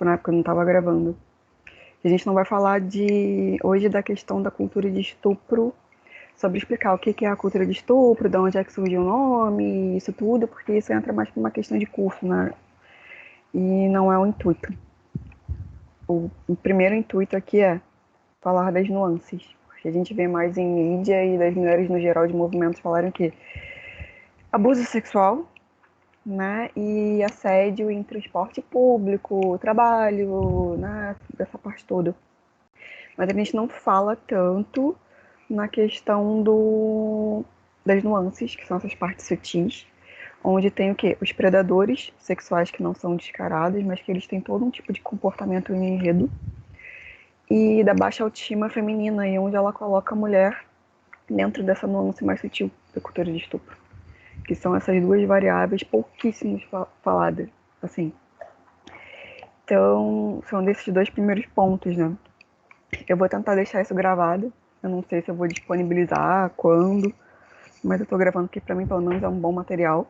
grupo na época, eu não estava gravando. A gente não vai falar hoje da questão da cultura de estupro, sobre explicar o que é a cultura de estupro, de onde é que surgiu o nome, isso tudo, porque isso entra mais para uma questão de curso, né? E não é o intuito. O primeiro intuito aqui é falar das nuances, porque a gente vê mais em mídia e das mulheres no geral de movimentos falarem que abuso sexual, né, e assédio em transporte público, trabalho, né, dessa parte toda. Mas a gente não fala tanto na questão das nuances, que são essas partes sutis, onde tem o quê? Os predadores sexuais que não são descarados, mas que eles têm todo um tipo de comportamento em enredo, e da baixa autoestima feminina, e onde ela coloca a mulher dentro dessa nuance mais sutil da cultura de estupro, que são essas duas variáveis pouquíssimo faladas, assim. Então, são desses dois primeiros pontos, né? Eu vou tentar deixar isso gravado. Eu não sei se eu vou disponibilizar, quando, mas eu tô gravando porque pra mim, pelo menos, é um bom material.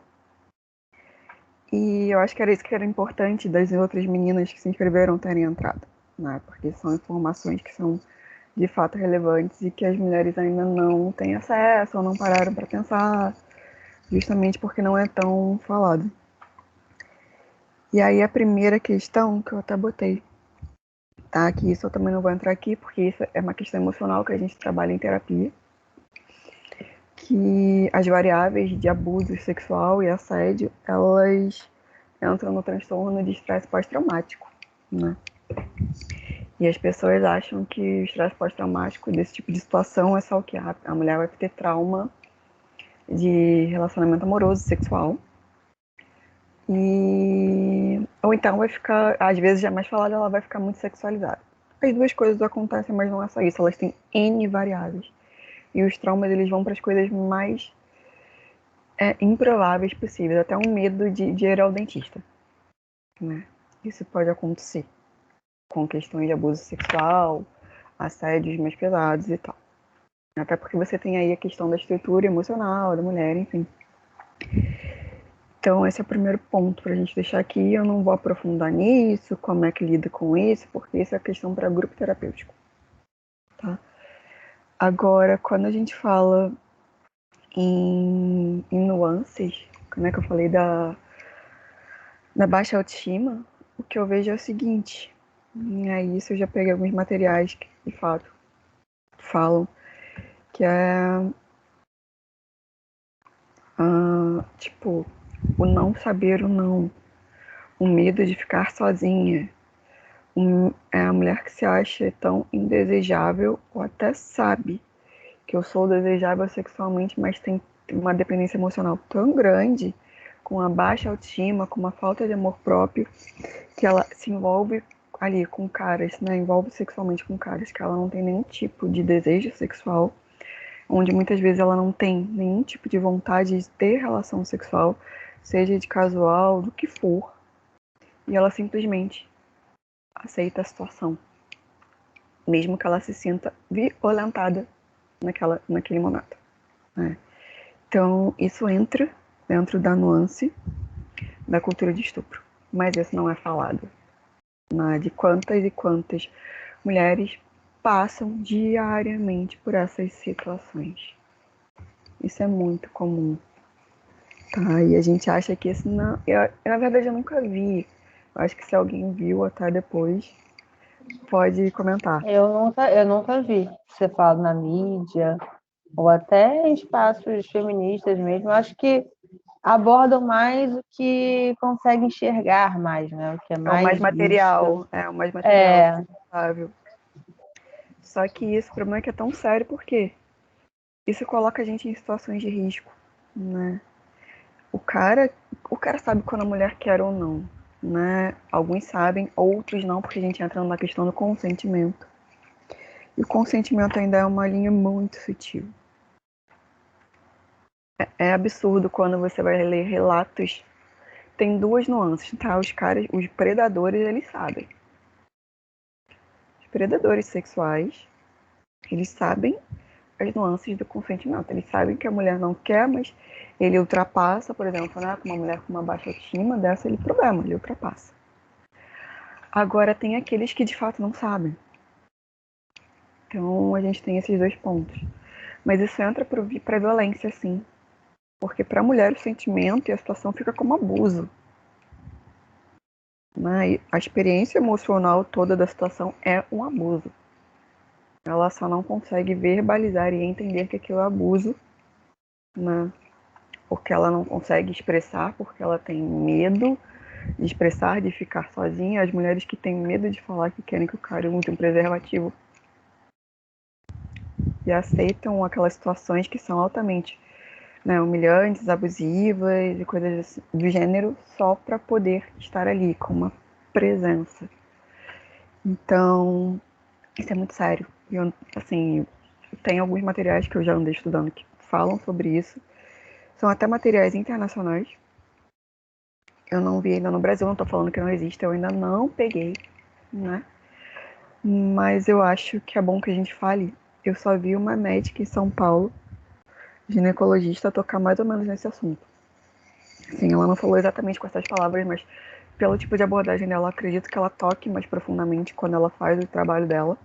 E eu acho que era isso que era importante das outras meninas que se inscreveram terem entrado, né? Porque são informações que são de fato relevantes e que as mulheres ainda não têm acesso ou não pararam para pensar, justamente porque não é tão falado. E aí a primeira questão que eu até botei, tá? Que isso eu também não vou entrar aqui, porque isso é uma questão emocional que a gente trabalha em terapia, que as variáveis de abuso sexual e assédio, elas entram no transtorno de estresse pós-traumático, né? E as pessoas acham que o estresse pós-traumático desse tipo de situação é só o que a mulher vai ter trauma de relacionamento amoroso, sexual. Ou então vai ficar, às vezes já mais falado, ela vai ficar muito sexualizada. As duas coisas acontecem, mas não é só isso, elas têm N variáveis. E os traumas, eles vão para as coisas mais improváveis possíveis, até um medo de ir ao dentista, né? Isso pode acontecer com questões de abuso sexual, assédios mais pesados e tal. Até porque você tem aí a questão da estrutura emocional da mulher, enfim. Então, esse é o primeiro ponto para a gente deixar aqui. Eu não vou aprofundar nisso, como é que lida com isso, porque isso é questão para grupo terapêutico. Tá? Agora, quando a gente fala em nuances, como é que eu falei da baixa autoestima, o que eu vejo é o seguinte, e aí isso eu já peguei alguns materiais que, de fato, falam que é, tipo, o não saber o não, o medo de ficar sozinha, é a mulher que se acha tão indesejável ou até sabe que eu sou desejável sexualmente, mas tem uma dependência emocional tão grande, com a baixa autoestima, com uma falta de amor próprio, que ela se envolve ali com caras, né? Envolve sexualmente com caras que ela não tem nenhum tipo de desejo sexual, onde muitas vezes ela não tem nenhum tipo de vontade de ter relação sexual, seja de casual, do que for, e ela simplesmente aceita a situação, mesmo que ela se sinta violentada naquele momento, né? Então, isso entra dentro da nuance da cultura de estupro, mas isso não é falado, né? De quantas e quantas mulheres passam diariamente por essas situações. Isso é muito comum, tá? E a gente acha que isso não... na verdade, eu nunca vi. Eu acho que se alguém viu até depois, pode comentar. Eu nunca vi você fala na mídia, ou até em espaços feministas mesmo. Eu acho que abordam mais o que consegue enxergar mais, né? O que é É o mais mais visto. material, É, palpável. Só que isso, o problema é que é tão sério, porque isso coloca a gente em situações de risco, né? O cara sabe quando a mulher quer ou não, né? Alguns sabem, outros não, porque a gente entra na questão do consentimento. E o consentimento ainda é uma linha muito sutil. É absurdo quando você vai ler relatos. Tem duas nuances, tá? Os predadores, eles sabem. Os predadores sexuais, eles sabem as nuances do consentimento. Eles sabem que a mulher não quer, mas ele ultrapassa, por exemplo, né? Com uma mulher com uma baixa autoestima, dessa ele problema, ele ultrapassa. Agora, tem aqueles que de fato não sabem. Então, a gente tem esses dois pontos. Mas isso entra para violência, sim. Porque para a mulher o sentimento e a situação fica como abuso. Né? E a experiência emocional toda da situação é um abuso. Ela só não consegue verbalizar e entender que aquilo é abuso, né? Porque ela não consegue expressar, porque ela tem medo de expressar, de ficar sozinha. As mulheres que têm medo de falar que querem que o cara use um preservativo e aceitam aquelas situações que são altamente, né, humilhantes, abusivas e coisas do gênero só para poder estar ali com uma presença. Então, isso é muito sério. Eu, assim, tem alguns materiais que eu já andei estudando que falam sobre isso. São até materiais internacionais. Eu não vi ainda no Brasil, não tô falando que não existe, eu ainda não peguei, né? Mas eu acho que é bom que a gente fale. Eu só vi uma médica em São Paulo, ginecologista, tocar mais ou menos nesse assunto. Sim, ela não falou exatamente com essas palavras, mas pelo tipo de abordagem dela, acredito que ela toque mais profundamente quando ela faz o trabalho dela.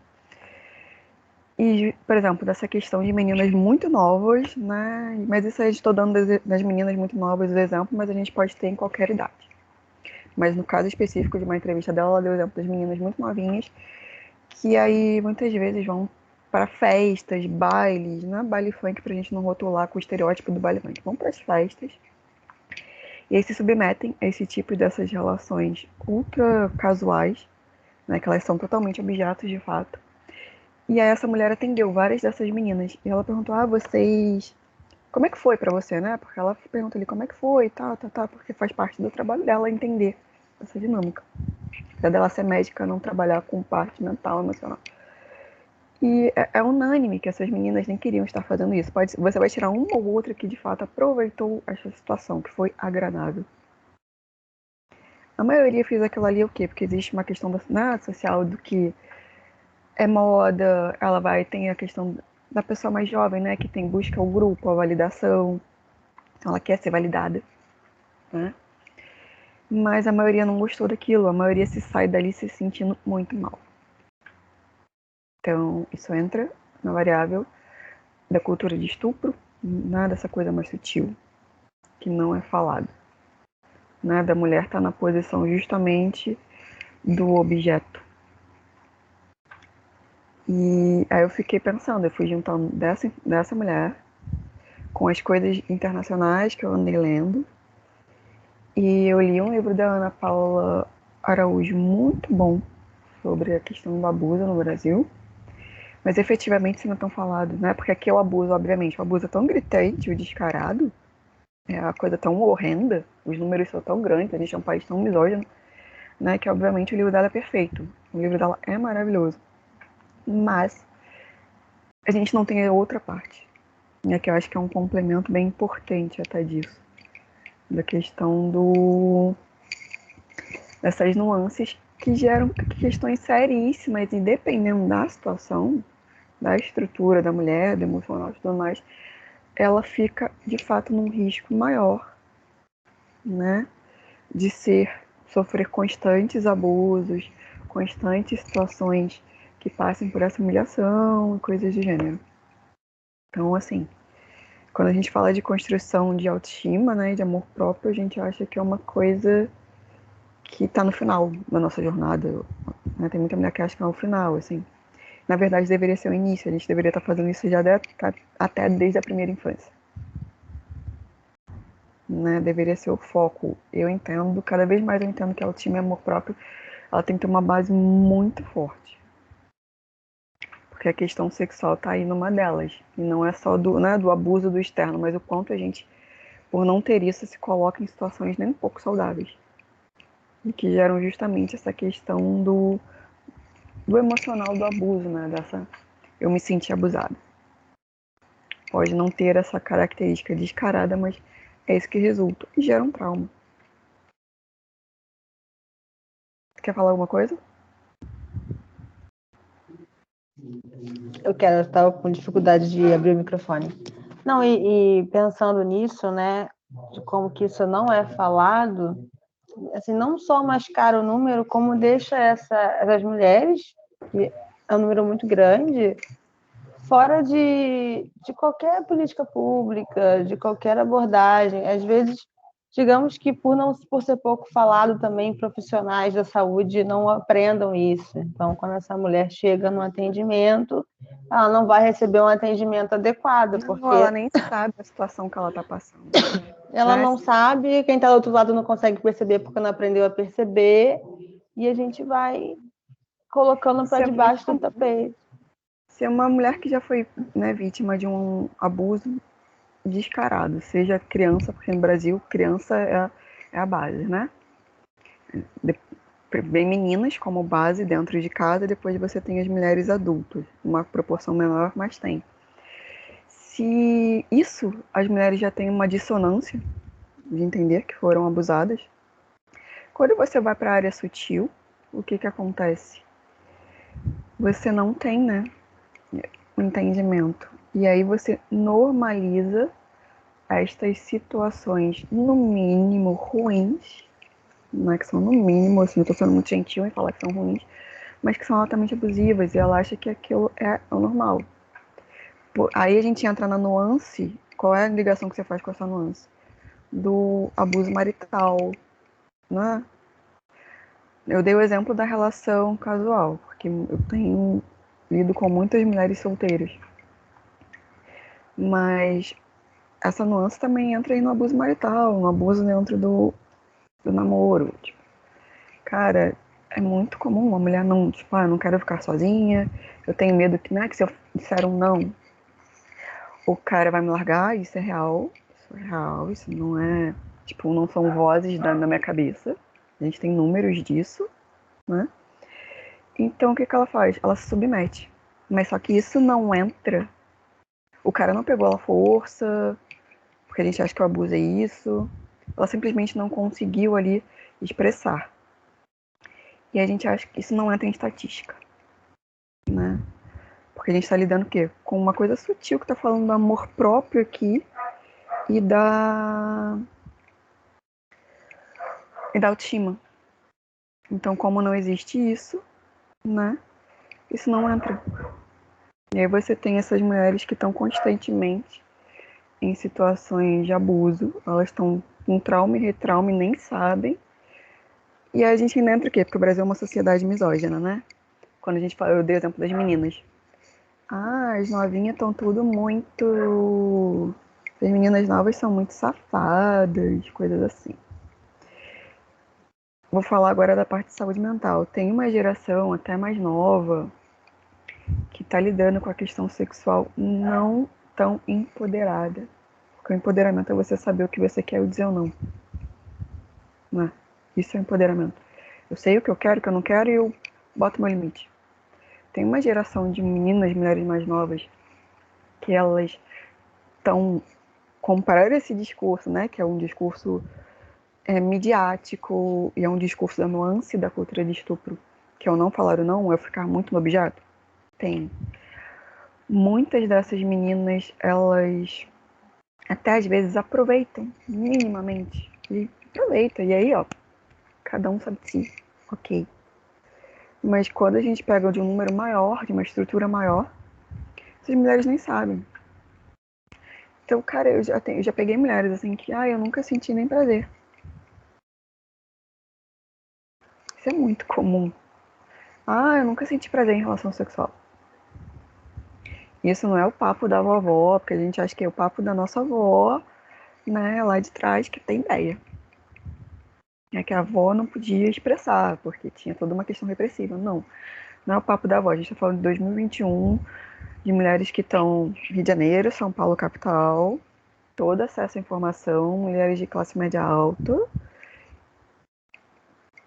E, por exemplo, dessa questão de meninas muito novas, né? Mas isso aí estou dando das meninas muito novas o exemplo, mas a gente pode ter em qualquer idade. Mas no caso específico de uma entrevista dela, ela deu o exemplo das meninas muito novinhas, que aí muitas vezes vão para festas, bailes, não é baile funk pra gente não rotular com o estereótipo do baile funk. Vão para as festas e aí se submetem a esse tipo dessas relações ultra casuais, né? Que elas são totalmente objetos de fato. E aí essa mulher atendeu várias dessas meninas. E ela perguntou, vocês... Como é que foi pra você, né? Porque ela pergunta ali como é que foi, tá, porque faz parte do trabalho dela entender essa dinâmica. Apesar dela ser médica, não trabalhar com parte mental, emocional. E é unânime que essas meninas nem queriam estar fazendo isso. Você vai tirar uma ou outra que de fato aproveitou essa situação, que foi agradável. A maioria fez aquilo ali o quê? Porque existe uma questão social do que é moda, ela tem a questão da pessoa mais jovem, né, que busca o grupo, a validação, ela quer ser validada, né? Mas a maioria não gostou daquilo, a maioria se sai dali se sentindo muito mal. Então, isso entra na variável da cultura de estupro, né, dessa coisa mais sutil, que não é falada, né, da mulher estar na posição justamente do objeto. E aí eu fiquei pensando, eu fui juntando dessa mulher com as coisas internacionais que eu andei lendo. E eu li um livro da Ana Paula Araújo muito bom sobre a questão do abuso no Brasil. Mas efetivamente isso não é tão falado, né? Porque aqui é o abuso, obviamente, o abuso é tão gritante, o descarado, é a coisa tão horrenda, os números são tão grandes, a gente é um país tão misógino, né? Que obviamente o livro dela é perfeito. O livro dela é maravilhoso. Mas a gente não tem a outra parte, né? Que eu acho que é um complemento bem importante até disso. Da questão dessas nuances que geram questões seríssimas e dependendo da situação, da estrutura da mulher, do emocional e tudo mais, ela fica de fato num risco maior, né, de sofrer constantes abusos, constantes situações que passem por essa humilhação e coisas do gênero. Então, assim, quando a gente fala de construção de autoestima, né, de amor próprio, a gente acha que é uma coisa que está no final da nossa jornada, né? Tem muita mulher que acha que é o final, assim. Na verdade, deveria ser o início. A gente deveria estar fazendo isso já até desde a primeira infância. Né? Deveria ser o foco. Eu entendo, cada vez mais eu entendo que a autoestima e amor próprio, ela tem que ter uma base muito forte. Porque a questão sexual está aí numa delas. E não é só do abuso do externo, mas o quanto a gente, por não ter isso, se coloca em situações nem um pouco saudáveis. E que geram justamente essa questão do emocional do abuso, né? Eu me senti abusada. Pode não ter essa característica descarada, mas é isso que resulta e gera um trauma. Quer falar alguma coisa? Eu estava com dificuldade de abrir o microfone. Não, e pensando nisso, né, de como que isso não é falado, assim, não só mascara o número, como deixa essas mulheres, que é um número muito grande, fora de qualquer política pública, de qualquer abordagem. Às vezes, digamos que por ser pouco falado também, profissionais da saúde não aprendam isso. Então, quando essa mulher chega no atendimento, ela não vai receber um atendimento adequado, Não, ela porque nem sabe a situação que ela está passando. ela Né? não sabe, quem está do outro lado não consegue perceber porque não aprendeu a perceber, e a gente vai colocando para Isso é muito debaixo do comum. tapete. Se é uma mulher que já foi, né, vítima de um abuso descarado, seja criança, porque no Brasil criança é a base, né? Vem meninas como base dentro de casa, depois você tem as mulheres adultas, uma proporção menor, mas tem. Se isso, as mulheres já têm uma dissonância de entender que foram abusadas, quando você vai para a área sutil, o que acontece? Você não tem, né, o entendimento. E aí você normaliza estas situações, no mínimo, ruins, não é que são no mínimo, assim, eu tô sendo muito gentil em falar que são ruins, mas que são altamente abusivas, e ela acha que aquilo é o normal. Aí a gente entra na nuance, qual é a ligação que você faz com essa nuance? Do abuso marital, né? Eu dei o exemplo da relação casual, porque eu tenho lido com muitas mulheres solteiras. Mas essa nuance também entra aí no abuso marital, no abuso dentro do namoro. Tipo, cara, é muito comum uma mulher não, tipo, eu não quero ficar sozinha, eu tenho medo que, né, que se eu disser um não, o cara vai me largar, isso é real, isso não é, tipo, não são vozes da minha cabeça. A gente tem números disso, né? Então o que ela faz? Ela se submete. Mas só que isso não entra. O cara não pegou ela à força, porque a gente acha que o abuso é isso. Ela simplesmente não conseguiu ali expressar. E a gente acha que isso não entra em estatística, né? Porque a gente está lidando o quê? Com uma coisa sutil que está falando do amor próprio aqui e da autoestima. Então, como não existe isso, né? Isso não entra. E aí você tem essas mulheres que estão constantemente em situações de abuso, elas estão com trauma e retrauma e nem sabem. E aí a gente ainda entra o quê? Porque o Brasil é uma sociedade misógina, né? Quando a gente fala, eu dei o exemplo das meninas. Ah, as novinhas estão tudo muito. As meninas novas são muito safadas, coisas assim. Vou falar agora da parte de saúde mental. Tem uma geração até mais nova que está lidando com a questão sexual não tão empoderada. Porque o empoderamento é você saber o que você quer e dizer ou não. Né? Isso é empoderamento. Eu sei o que eu quero, o que eu não quero e eu boto meu limite. Tem uma geração de meninas, mulheres mais novas, que elas estão comparando esse discurso, né, que é um discurso midiático e é um discurso da nuance da cultura de estupro, que é o não falar o não, é ficar muito no objeto. Tem. Muitas dessas meninas, elas até às vezes aproveitam minimamente. E aproveita. E aí, ó, cada um sabe de si. Ok. Mas quando a gente pega de um número maior, de uma estrutura maior, essas mulheres nem sabem. Então, cara, eu já peguei mulheres assim que, eu nunca senti nem prazer. Isso é muito comum. Eu nunca senti prazer em relação sexual. Isso não é o papo da vovó, porque a gente acha que é o papo da nossa avó, né, lá de trás, que tem ideia. É que a avó não podia expressar, porque tinha toda uma questão repressiva. Não, não é o papo da avó. A gente está falando de 2021, de mulheres que estão no Rio de Janeiro, São Paulo, capital, todo acesso à informação, mulheres de classe média alta,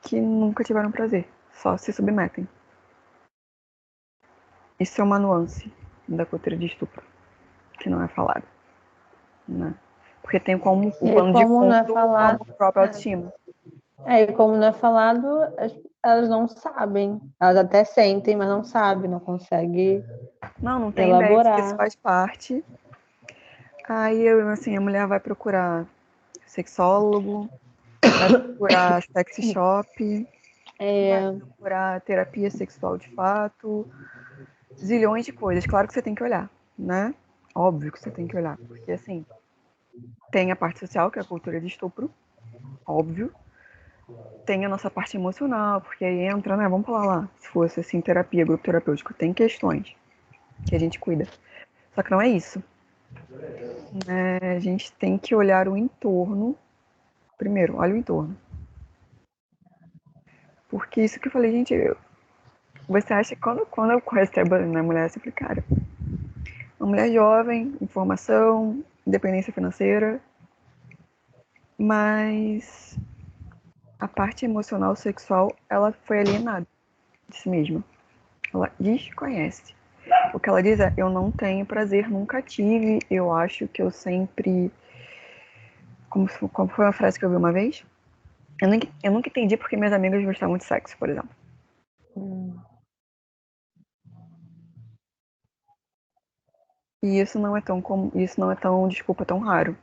que nunca tiveram prazer, só se submetem. Isso é uma nuance da cultura de estupro, que não é falada, né? Porque tem como o E pano de como não é fundo a falado, própria autoestima. e como não é falado, elas não sabem. Elas até sentem, mas não sabem, não conseguem Não tem ideia de que isso elaborar. faz parte. Aí, assim, a mulher vai procurar sexólogo, vai procurar sex shop, vai É, procurar terapia sexual de fato, zilhões de coisas. Claro que você tem que olhar, né? Óbvio que você tem que olhar, porque assim, tem a parte social, que é a cultura de estupro, óbvio. Tem a nossa parte emocional, porque aí entra, né? Vamos falar lá, se fosse assim, terapia, grupo terapêutico, tem questões que a gente cuida. Só que não é isso. A gente tem que olhar o entorno. Primeiro, olha o entorno. Porque isso que eu falei, gente, você acha que quando eu recebo na mulher, eu falei, cara, uma mulher jovem, informação, independência financeira, mas a parte emocional, sexual, ela foi alienada de si mesma. Ela desconhece. O que ela diz é: eu não tenho prazer, nunca tive, eu acho que eu sempre. Como foi uma frase que eu vi uma vez? Eu nunca entendi porque minhas amigas gostavam de sexo, por exemplo. E isso não é tão comum, isso não é tão, desculpa, tão raro.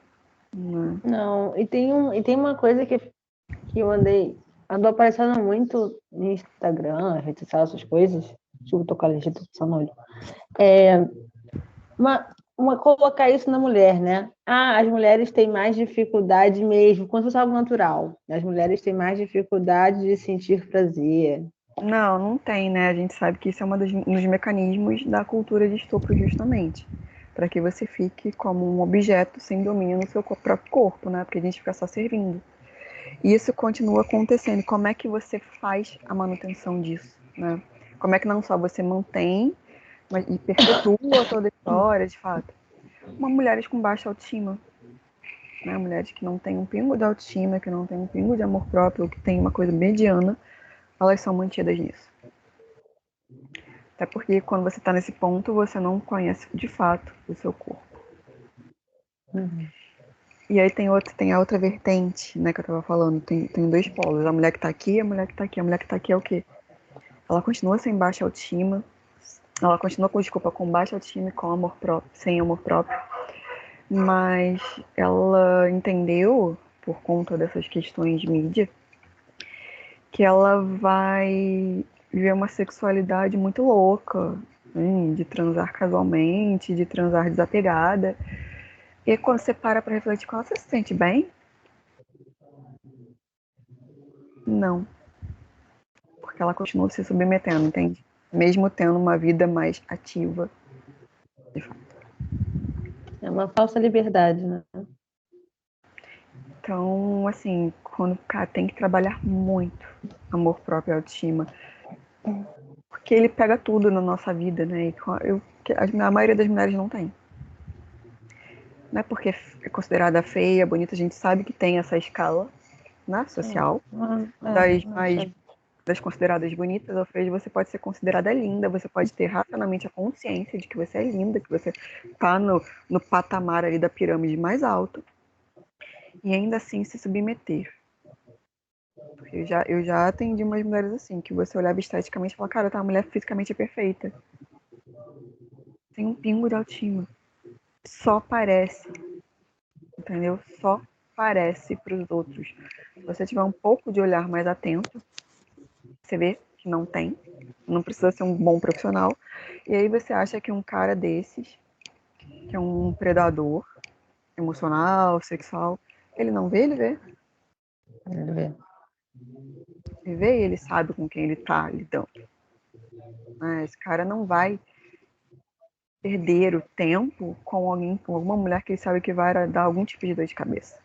Né? não, e tem uma coisa que eu andou aparecendo muito no Instagram, rede social, essas coisas. Deixa eu tocar a legenda no olho. Colocar isso na mulher, né? Ah, as mulheres têm mais dificuldade mesmo, quando isso é algo natural. As mulheres têm mais dificuldade de sentir prazer. Não, não tem, né? A gente sabe que isso é um dos mecanismos da cultura de estupro, justamente. Para que você fique como um objeto sem domínio no seu próprio corpo, né? Porque a gente fica só servindo. E isso continua acontecendo. Como é que você faz a manutenção disso, né? Como é que não só você mantém, mas e perpetua toda a história, de fato? Uma mulheres com baixa autoestima, né? Mulheres que não têm um pingo de autoestima, que não têm um pingo de amor próprio, ou que têm uma coisa mediana, elas são mantidas nisso. Até porque quando você está nesse ponto, você não conhece de fato o seu corpo. Uhum. E aí tem a outra vertente, né, que eu tava falando. Tem dois polos. A mulher que tá aqui e a mulher que tá aqui. A mulher que tá aqui é o quê? Ela continua sem baixa autoestima. Ela continua com, desculpa, com baixa autoestima e com amor próprio, sem amor próprio. Mas ela entendeu, por conta dessas questões de mídia, que ela vai viver uma sexualidade muito louca, de transar casualmente, de transar desapegada. E aí, quando você para pra refletir com ela, você se sente bem? Não, porque ela continua se submetendo, entende? Mesmo tendo uma vida mais ativa, de fato. É uma falsa liberdade, né? Então, assim, quando o cara tem que trabalhar muito amor próprio e autoestima, porque ele pega tudo na nossa vida, né? A maioria das mulheres não tem. Não é porque é considerada feia, bonita, a gente sabe que tem essa escala, né, social, das consideradas bonitas ou feias, você pode ser considerada linda, você pode ter racionalmente a consciência de que você é linda, que você tá no patamar ali da pirâmide mais alto, e ainda assim se submeter. Eu já atendi umas mulheres assim, que você olhava esteticamente e falava, cara, tá, a mulher fisicamente é perfeita. Tem um pingo de autoestima. Só parece, entendeu? Só parece para os outros. Se você tiver um pouco de olhar mais atento, você vê que não tem. Não precisa ser um bom profissional. E aí você acha que um cara desses, que é um predador emocional, sexual, ele não vê, ele vê. Ele vê e ele sabe com quem ele tá lidando. Esse cara não vai perder o tempo com alguém, com alguma mulher que ele sabe que vai dar algum tipo de dor de cabeça.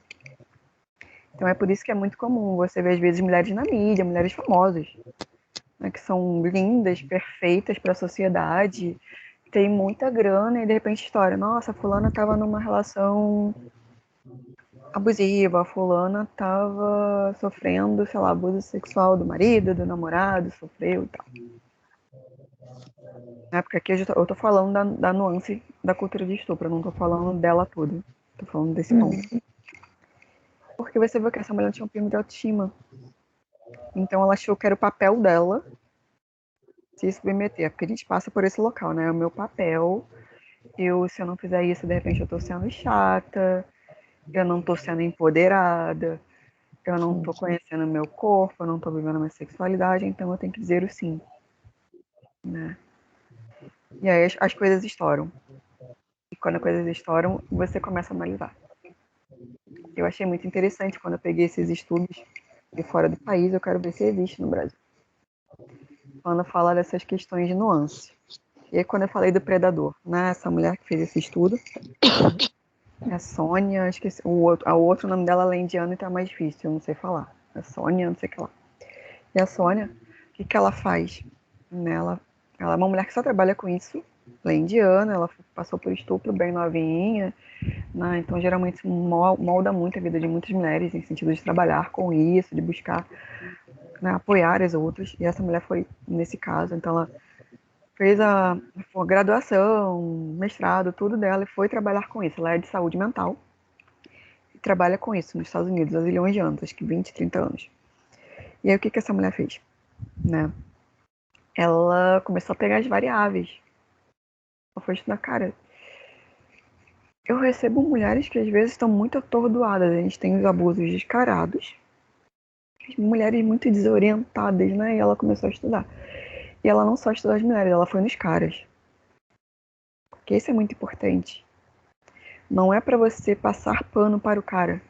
Então é por isso que é muito comum você ver às vezes mulheres na mídia, mulheres famosas, né, que são lindas, perfeitas para a sociedade, tem muita grana e de repente história, nossa, a fulana estava numa relação abusiva, a fulana estava sofrendo, sei lá, abuso sexual do marido, do namorado, sofreu e tal. Porque aqui eu tô falando da nuance da cultura de estupro, eu não tô falando dela tudo. Tô falando desse ponto. Porque você viu que essa mulher tinha um pingo de autoestima. Então ela achou que era o papel dela se submeter. Porque a gente passa por esse local, né? É o meu papel. Se eu não fizer isso, de repente eu tô sendo chata, eu não tô sendo empoderada, Eu não tô conhecendo meu corpo, eu não tô vivendo a minha sexualidade, então eu tenho que dizer o sim, né? E aí as coisas estouram. E quando as coisas estouram, você começa a analisar. Eu achei muito interessante quando eu peguei esses estudos de fora do país, eu quero ver se existe no Brasil. Quando fala dessas questões de nuance. E aí quando eu falei do predador, né? Essa mulher que fez esse estudo, é a Sônia, esqueci, o outro nome dela além de Ana tá mais difícil, eu não sei falar. É Sônia, não sei o que lá. E a Sônia, o que ela faz? Ela é uma mulher que só trabalha com isso, ela é indiana, ela passou por estupro bem novinha, né? Então geralmente isso molda muito a vida de muitas mulheres em sentido de trabalhar com isso, de buscar, né, apoiar as outras. E essa mulher foi nesse caso, então ela fez a graduação, mestrado, tudo dela e foi trabalhar com isso. Ela é de saúde mental e trabalha com isso nos Estados Unidos há zilhões de anos, acho que 20, 30 anos. E aí o que essa mulher fez? Né? Ela começou a pegar as variáveis. Ela foi estudar, cara, eu recebo mulheres que às vezes estão muito atordoadas. A gente tem os abusos descarados, as mulheres muito desorientadas, né? E ela começou a estudar. E ela não só estudou as mulheres, ela foi nos caras. Porque isso é muito importante. Não é para você passar pano para o cara,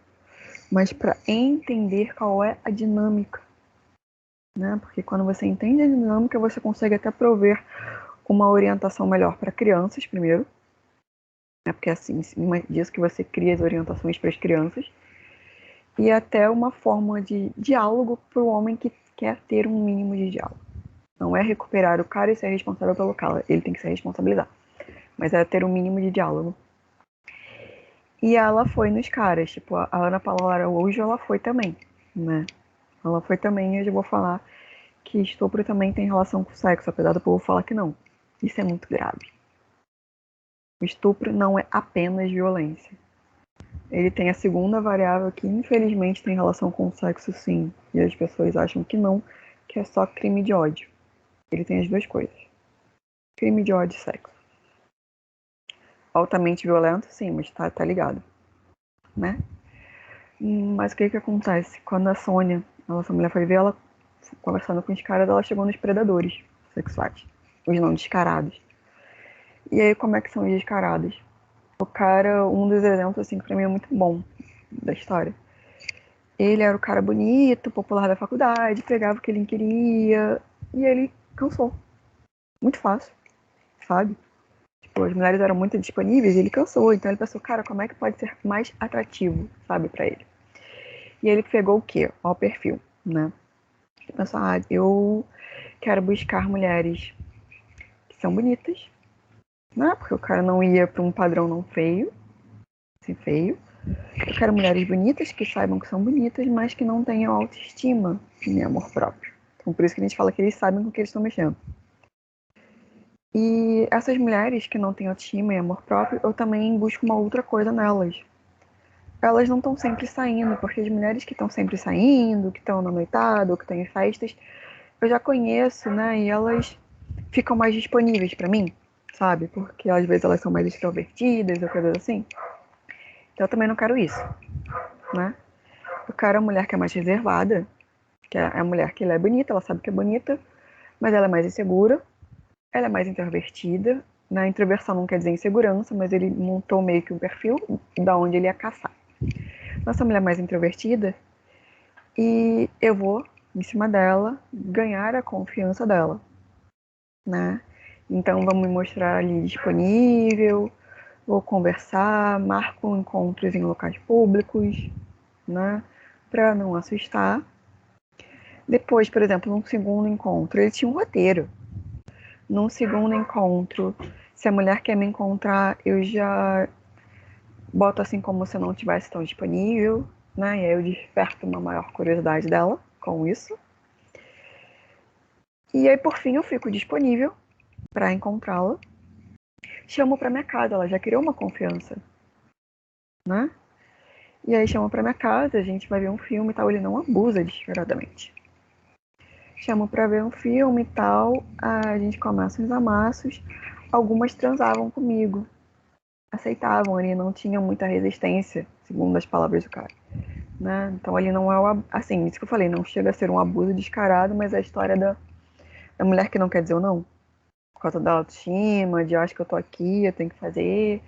mas para entender qual é a dinâmica, né? Porque quando você entende a dinâmica, você consegue até prover uma orientação melhor para crianças, primeiro, né? Porque é assim, em cima disso que você cria as orientações para as crianças, e até uma forma de diálogo para o homem que quer ter um mínimo de diálogo. Não é recuperar o cara e ser responsável pelo cara, ele tem que se responsabilizar, mas é ter um mínimo de diálogo. E ela foi nos caras, tipo, a Ana Paula Araújo, ela foi também, né? Ela foi também, e eu já vou falar que estupro também tem relação com sexo, apesar do povo falar que não. Isso é muito grave. O estupro não é apenas violência. Ele tem a segunda variável que infelizmente tem relação com o sexo sim, e as pessoas acham que não, que é só crime de ódio. Ele tem as duas coisas. Crime de ódio e sexo. Altamente violento, sim, mas tá ligado, né? Mas o que acontece? Quando a Sônia, a nossa mulher, foi ver ela conversando com os caras, ela chegou nos predadores sexuais, os não descarados. E aí, como é que são os descarados? O cara, um dos exemplos, assim, que pra mim é muito bom da história. Ele era o cara bonito, popular da faculdade, pegava o que ele queria, e ele cansou. Muito fácil, sabe? Tipo, as mulheres eram muito disponíveis e ele cansou. Então ele pensou, cara, como é que pode ser mais atrativo, sabe, pra ele? E ele pegou o quê? Ó, o perfil, né? Ele pensou, eu quero buscar mulheres que são bonitas, né? Porque o cara não ia pra um padrão não feio, assim, feio. Eu quero mulheres bonitas, que saibam que são bonitas, mas que não tenham autoestima nem amor próprio. Então, por isso que a gente fala que eles sabem com o que eles estão mexendo. E essas mulheres que não têm autoestima e amor próprio, eu também busco uma outra coisa nelas. Elas não estão sempre saindo, porque as mulheres que estão sempre saindo, que estão na noitada ou que estão em festas, eu já conheço, né? E elas ficam mais disponíveis para mim, sabe? Porque às vezes elas são mais extrovertidas ou coisas assim. Então eu também não quero isso, né? Eu quero a mulher que é mais reservada, que é a mulher que ela é bonita, ela sabe que é bonita, mas ela é mais insegura, ela é mais introvertida. Na introversão não quer dizer insegurança, mas ele montou meio que um perfil da onde ele ia caçar. Nossa mulher é mais introvertida e eu vou em cima dela ganhar a confiança dela, né? Então vamos me mostrar ali disponível, vou conversar, marco encontros em locais públicos, né? Para não assustar. Depois, por exemplo, num segundo encontro, ele tinha um roteiro. Num segundo encontro, se a mulher quer me encontrar, eu já boto assim como se eu não estivesse tão disponível, né? E aí eu desperto uma maior curiosidade dela com isso. E aí, por fim, eu fico disponível para encontrá-la. Chamo para minha casa, ela já criou uma confiança, né? E aí chamo para minha casa, a gente vai ver um filme e tal, ele não abusa desesperadamente. Chamo para ver um filme e tal, a gente começa uns amassos, algumas transavam comigo, aceitavam, ele não tinha muita resistência, segundo as palavras do cara. né? Então ali não é assim, isso que eu falei, não chega a ser um abuso descarado, mas é a história da mulher que não quer dizer o não. Por causa da autoestima, de acho que eu tô aqui, eu tenho que fazer.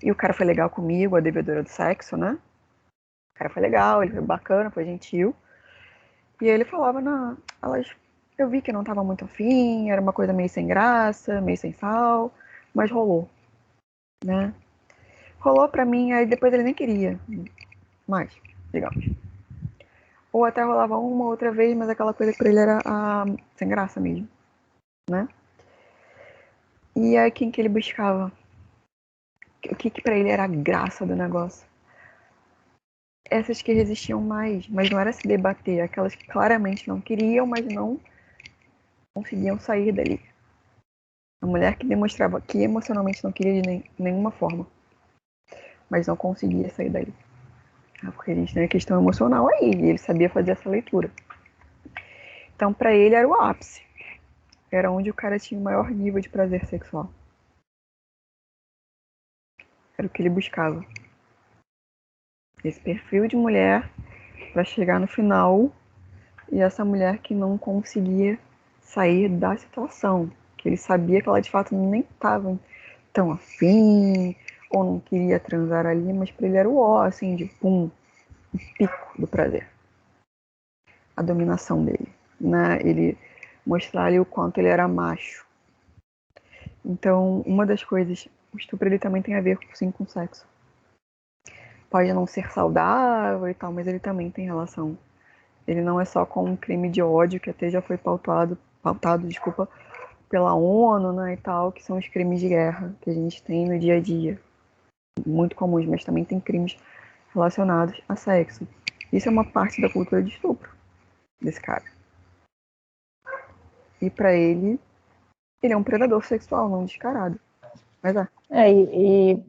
E o cara foi legal comigo, a devedora do sexo, né? O cara foi legal, ele foi bacana, foi gentil. E ele falava, não, elas, eu vi que não tava muito afim, era uma coisa meio sem graça, meio sem sal, mas rolou, né? Rolou pra mim, aí depois ele nem queria mais, digamos. Ou até rolava uma outra vez, mas aquela coisa que pra ele era sem graça mesmo, né? E aí quem que ele buscava? O que pra ele era a graça do negócio? Essas que resistiam mais, mas não era se debater, aquelas que claramente não queriam, mas não conseguiam sair dali. A mulher que demonstrava que emocionalmente não queria de nenhuma forma, mas não conseguia sair dali. Porque a gente tem a questão emocional aí, e ele sabia fazer essa leitura. Então, para ele, era o ápice. Era onde o cara tinha o maior nível de prazer sexual. Era o que ele buscava. Esse perfil de mulher para chegar no final e essa mulher que não conseguia sair da situação. Que ele sabia que ela de fato nem estava tão afim ou não queria transar ali, mas para ele era o ó, assim, de pum, o pico do prazer. A dominação dele, né? Ele mostrar ali o quanto ele era macho. Então, uma das coisas, o estupro ele também tem a ver sim com sexo. Pode não ser saudável e tal, mas ele também tem relação. Ele não é só com um crime de ódio que até já foi pautado, desculpa, pela ONU, né, e tal, que são os crimes de guerra que a gente tem no dia a dia, muito comuns, mas também tem crimes relacionados a sexo. Isso é uma parte da cultura de estupro desse cara. E para ele é um predador sexual, não descarado. Mas E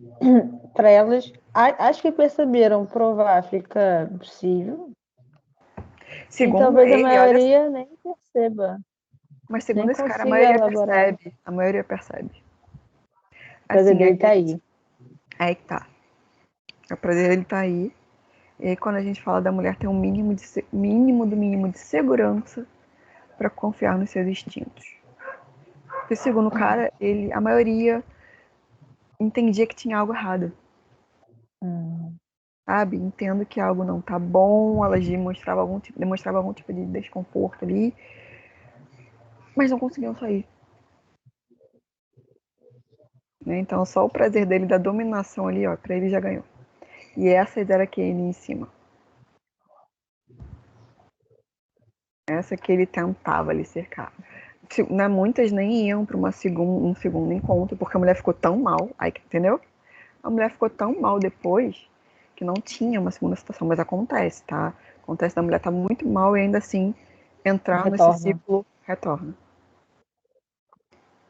para elas, acho que perceberam provar fica possível. E segundo talvez a ele, olha, maioria nem perceba, mas nem segundo esse cara, a consiga maioria elaborar. percebe. A maioria percebe. O prazer Assim, a dele tá gente. aí. Aí que tá. O prazer ele tá aí. E aí, quando a gente fala da mulher, tem um mínimo de segurança para confiar nos seus instintos. Porque segundo o cara, a maioria entendia que tinha algo errado. Sabe? Entendo que algo não tá bom, elas demonstravam algum tipo de desconforto ali, mas não conseguiam sair. Né? Então, só o prazer dele da dominação ali, ó, pra ele já ganhou. E essa era que ele em cima. Essa que ele tentava ali cercar. Né, muitas nem iam para um segundo encontro, porque a mulher ficou tão mal, aí, entendeu? A mulher ficou tão mal depois que não tinha uma segunda situação, mas acontece, tá? Acontece da mulher estar muito mal e ainda assim entrar nesse Retorna. ciclo, retorna.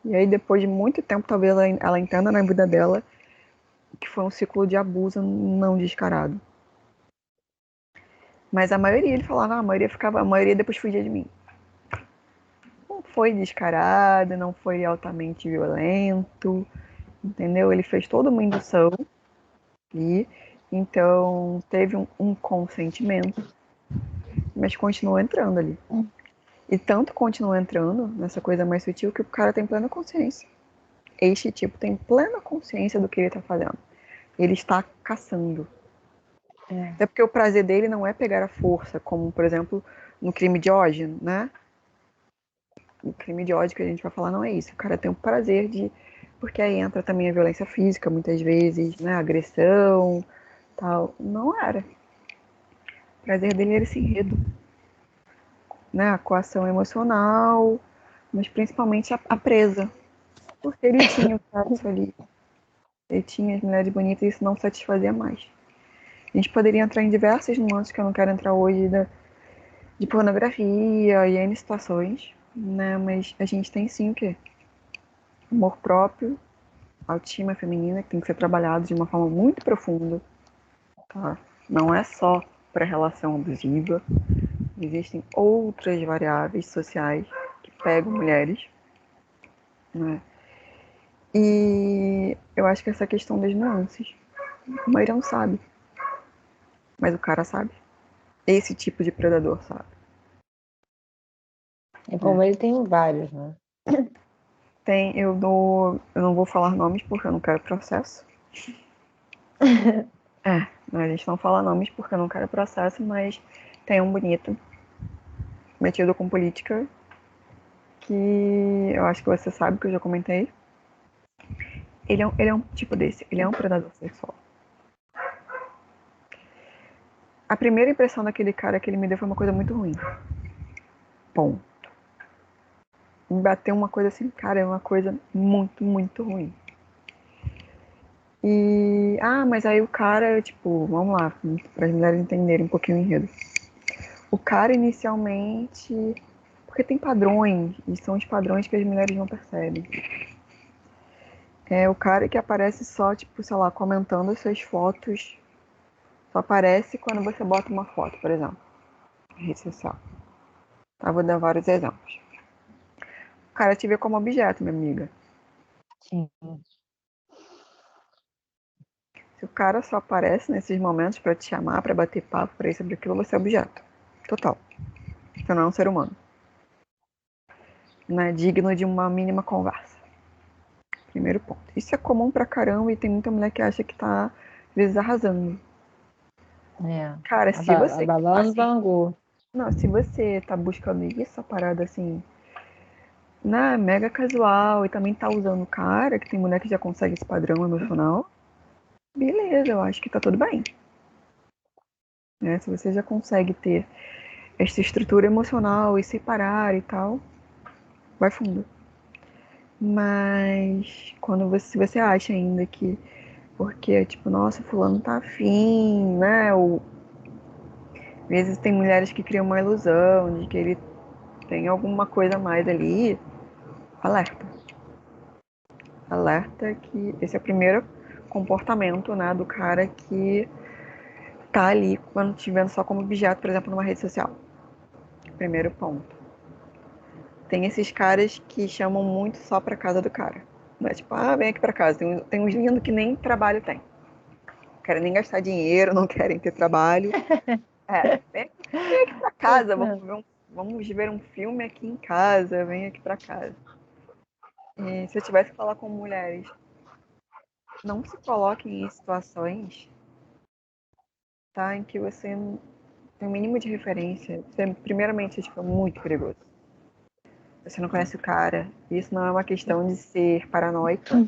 E aí depois de muito tempo, talvez ela entenda na vida dela que foi um ciclo de abuso não descarado. Mas a maioria, ele falava, a maioria depois fugia de mim. Não foi descarado, não foi altamente violento, entendeu? Ele fez toda uma indução e então teve um consentimento, mas continuou entrando ali. E tanto continuou entrando nessa coisa mais sutil que o cara tem plena consciência. Este tipo tem plena consciência do que ele está fazendo. Ele está caçando. Até porque o prazer dele não é pegar a força, como, por exemplo, no crime de ódio, né? O crime de ódio que a gente vai falar não é isso. O cara tem o prazer de. Porque aí entra também a violência física, muitas vezes, né? A agressão, tal. Não era. O prazer dele era esse enredo, né? A coação emocional, mas principalmente a presa. Porque ele tinha o sexo ali. Ele tinha as mulheres bonitas e isso não satisfazia mais. A gente poderia entrar em diversas nuances que eu não quero entrar hoje de pornografia e N situações, né? Mas a gente tem sim o quê? Amor próprio, autoestima feminina que tem que ser trabalhado de uma forma muito profunda, tá? Não é só para relação abusiva, existem outras variáveis sociais que pegam mulheres, né? E eu acho que essa questão das nuances, a maioria não sabe, mas o cara sabe. esse tipo de predador, sabe? E como ele tem vários, né? Eu não vou falar nomes porque eu não quero processo. A gente não fala nomes porque eu não quero processo, mas tem um bonito metido com política que eu acho que você sabe que eu já comentei. Ele é um tipo desse, ele é um predador sexual. A primeira impressão daquele cara que ele me deu foi uma coisa muito ruim. Bom, me bateu uma coisa assim, cara, é uma coisa muito, muito ruim. Mas aí o cara, tipo, vamos lá, para as mulheres entenderem um pouquinho o enredo. O cara inicialmente, porque tem padrões, e são os padrões que as mulheres não percebem. É o cara que aparece só, tipo, sei lá, comentando as suas fotos. Só aparece quando você bota uma foto, por exemplo, em rede social. Tá, vou dar vários exemplos. O cara te vê como objeto, minha amiga. Sim. Se o cara só aparece nesses momentos pra te chamar, pra bater papo, pra isso, pra aquilo, você é objeto. Total. Você não é um ser humano. Não é digno de uma mínima conversa. Primeiro ponto. Isso é comum pra caramba e tem muita mulher que acha que tá, às vezes, arrasando. É. Cara, se você. Abalando Assim, Bangu. não, se você tá buscando isso, a parada assim, né, mega casual e também tá usando o cara, que tem mulher que já consegue esse padrão emocional, beleza, eu acho que tá tudo bem. Né? Se você já consegue ter essa estrutura emocional e separar e tal, vai fundo. Mas quando se você acha ainda que porque, tipo, nossa, fulano tá afim, né? Ou às vezes tem mulheres que criam uma ilusão de que ele tem alguma coisa a mais ali, alerta. Alerta que esse é o primeiro comportamento, né, do cara que tá ali quando te vendo só como objeto, por exemplo, numa rede social. Primeiro ponto. Tem esses caras que chamam muito só pra casa do cara. Não é tipo, vem aqui pra casa. Tem uns lindos que nem trabalho tem. Não querem nem gastar dinheiro, não querem ter trabalho. Vem aqui pra casa, vamos ver um filme aqui em casa, vem aqui pra casa. E se eu tivesse que falar com mulheres, não se coloquem em situações, tá, em que você tem o mínimo de referência. Você, primeiramente, tipo, é muito perigoso. Você não conhece o cara. Isso não é uma questão de ser paranoica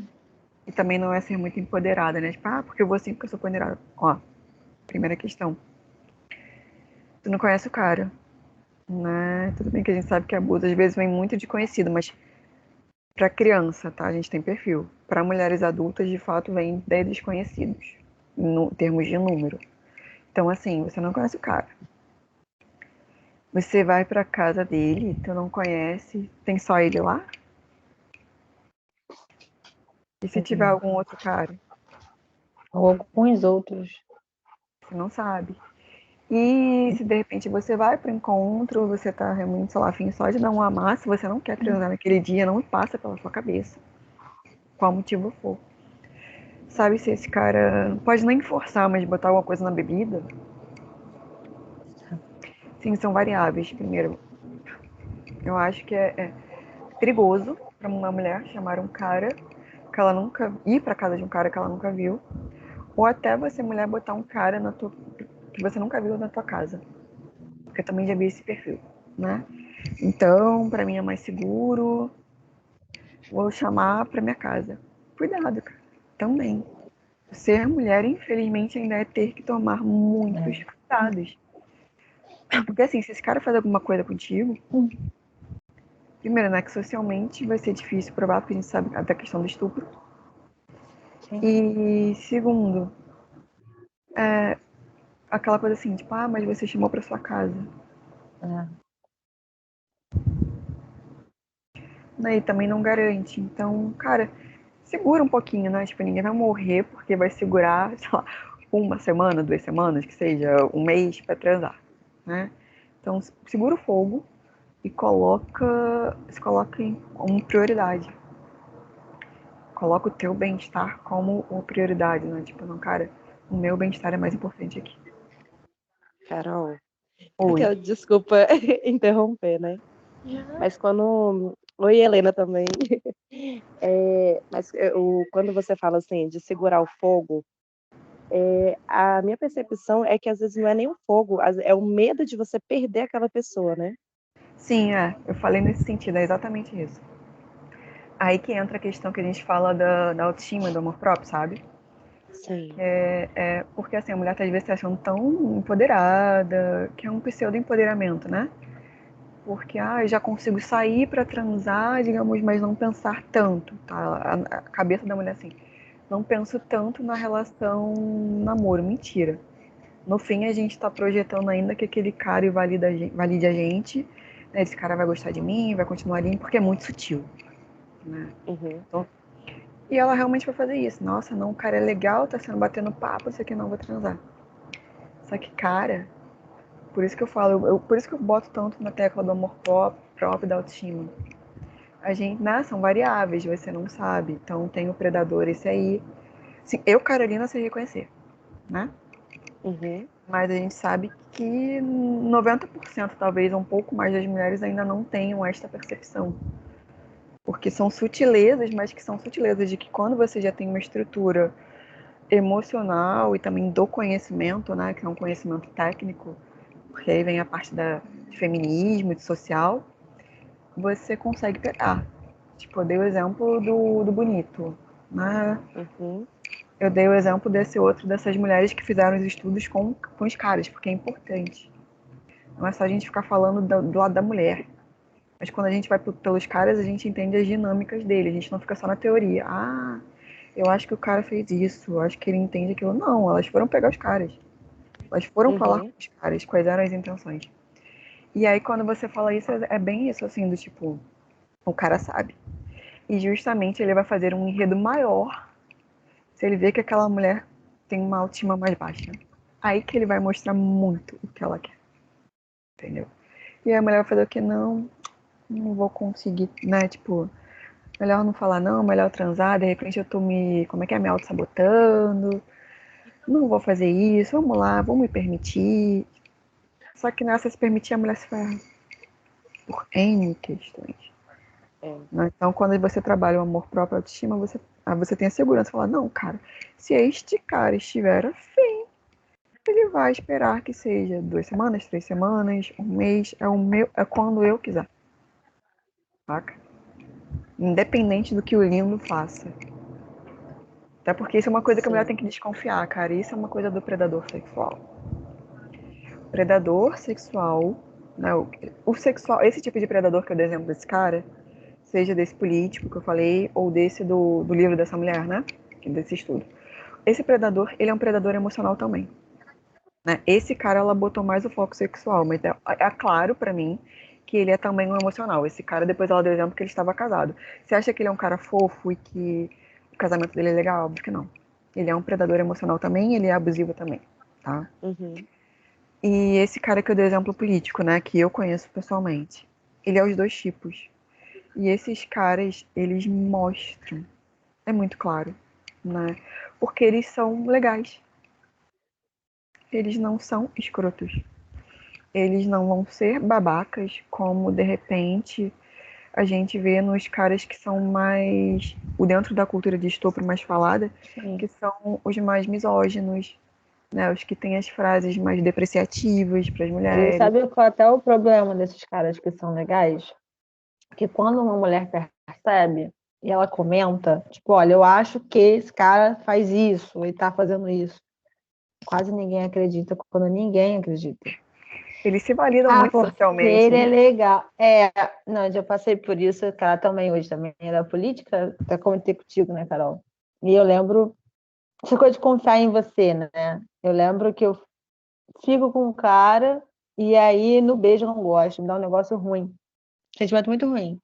e também não é ser muito empoderada, né? Tipo, porque eu vou assim porque eu sou empoderada. Ó, primeira questão. Você não conhece o cara, né? Tudo bem que a gente sabe que abuso às vezes vem muito de conhecido, mas para criança, tá? A gente tem perfil. Para mulheres adultas, de fato, vem de desconhecidos, em termos de número. Então, assim, você não conhece o cara. Você vai pra casa dele, tu não conhece, tem só ele lá? E se tiver algum outro cara? Ou alguns outros. Você não sabe. E se de repente você vai pro encontro, você tá realmente, sei lá, afim só de dar um amasso, você não quer transar naquele dia, não passa pela sua cabeça. Qual motivo for. Sabe se esse cara pode nem forçar, mas botar alguma coisa na bebida? Sim, são variáveis. Primeiro, eu acho que é perigoso para uma mulher chamar um cara que ela nunca ir para casa de um cara que ela nunca viu, ou até você mulher botar um cara na tua que você nunca viu na tua casa, porque eu também já vi esse perfil, né? Então, para mim é mais seguro, vou chamar para minha casa. Cuidado, cara. Também. Ser mulher, infelizmente, ainda é ter que tomar muitos cuidados. Porque assim, se esse cara faz alguma coisa contigo, primeiro, né, que socialmente vai ser difícil provar, porque a gente sabe até a questão do estupro. Sim. E segundo, aquela coisa assim, tipo, mas você chamou pra sua casa. É. Né, e também não garante. Então, cara, segura um pouquinho, né? Tipo, ninguém vai morrer porque vai segurar, sei lá, uma semana, 2 semanas, que seja, um mês pra transar, né? Então, segura o fogo e se coloca como prioridade. Coloca o teu bem-estar como uma prioridade, né? Tipo, não, cara, o meu bem-estar é mais importante aqui. Carol, Oi. Desculpa interromper, né? Mas quando. Oi, Helena também. Quando você fala assim de segurar o fogo, a minha percepção é que às vezes não é nem o fogo, é o medo de você perder aquela pessoa, né? Sim, eu falei nesse sentido, é exatamente isso. Aí que entra a questão que a gente fala da autoestima, do amor próprio, sabe? Sim. Porque assim, a mulher tá às vezes se achando tão empoderada, que é um pseudo-empoderamento, né? Porque, eu já consigo sair pra transar, digamos, mas não pensar tanto, tá? A cabeça da mulher assim, não penso tanto na relação namoro, mentira. No fim, a gente tá projetando ainda que aquele cara valide a gente, né? Esse cara vai gostar de mim, vai continuar ali, porque é muito sutil, né? Uhum. Então, e ela realmente vai fazer isso. Nossa, não, o cara é legal, tá sendo batendo papo, isso aqui não vou transar. Só que, cara, por isso que eu falo, por isso que eu boto tanto na tecla do amor próprio e da autoestima. A gente, né, são variáveis, você não sabe. Então tem o predador, esse aí. Sim, eu, Carolina, sei reconhecer, né? Uhum. Mas a gente sabe que 90%, talvez um pouco mais das mulheres ainda não tenham esta percepção. Porque são sutilezas, mas que são sutilezas de que quando você já tem uma estrutura emocional e também do conhecimento, né, que é um conhecimento técnico, porque aí vem a parte de feminismo, de social, você consegue pegar. Tipo, eu dei o exemplo do bonito, né? Uhum. Eu dei o exemplo desse outro, dessas mulheres que fizeram os estudos com os caras, porque é importante. Não é só a gente ficar falando do lado da mulher. Mas quando a gente vai pelos caras, a gente entende as dinâmicas dele. A gente não fica só na teoria. Eu acho que o cara fez isso, eu acho que ele entende aquilo. Não, elas foram pegar os caras. Elas foram falar com Uhum. os caras, quais eram as intenções. E aí, quando você fala isso, é bem isso, assim, do tipo, o cara sabe. E justamente ele vai fazer um enredo maior se ele vê que aquela mulher tem uma autoestima mais baixa. Aí que ele vai mostrar muito o que ela quer. Entendeu? E aí a mulher vai fazer o que? Não vou conseguir, né? Tipo, melhor não falar não, melhor transar, de repente eu tô como é que é, me auto-sabotando, não vou fazer isso, vamos lá, vou me permitir. Só que nessa se permitir, a mulher se ferra por N questões. É. Né? Então, quando você trabalha o amor próprio, a autoestima, você tem a segurança, falar, não, cara, se este cara estiver afim, ele vai esperar que seja 2 semanas, 3 semanas, um mês, é quando eu quiser. Saca? Independente do que o lindo faça. Até porque isso é uma coisa que a mulher Sim. tem que desconfiar, cara. Isso é uma coisa do predador sexual. Predador sexual, né? O sexual, esse tipo de predador que eu dei exemplo desse cara, seja desse político que eu falei, ou desse do livro dessa mulher, né? Desse estudo. Esse predador, ele é um predador emocional também. Né? Esse cara, ela botou mais o foco sexual, mas é claro pra mim que ele é também um emocional. Esse cara, depois ela deu exemplo que ele estava casado. Você acha que ele é um cara fofo e que o casamento dele é legal? Óbvio que não. Ele é um predador emocional também, ele é abusivo também, tá? Uhum. E esse cara que eu dei exemplo político, né, que eu conheço pessoalmente, ele é os dois tipos. E esses caras, eles mostram, é muito claro, né? Porque eles são legais. Eles não são escrotos. Eles não vão ser babacas, como de repente a gente vê nos caras que são mais, o dentro da cultura de estupro mais falada, Sim. que são os mais misóginos, né? Os que têm as frases mais depreciativas para as E mulheres. sabe qual é até o problema desses caras que são legais? Que quando uma mulher percebe e ela comenta, tipo, olha, eu acho que esse cara faz isso, ele tá fazendo isso. Quase ninguém acredita quando ninguém acredita. Eles se validam Ah, muito porque socialmente, ele é né? legal. Não, eu já passei por isso, cara, também hoje também era política, até comentei contigo, né, Carol? E eu lembro, essa coisa de confiar em você, né? Eu lembro que eu fico com um cara e aí no beijo eu não gosto, me dá um negócio ruim. Sentimento muito ruim.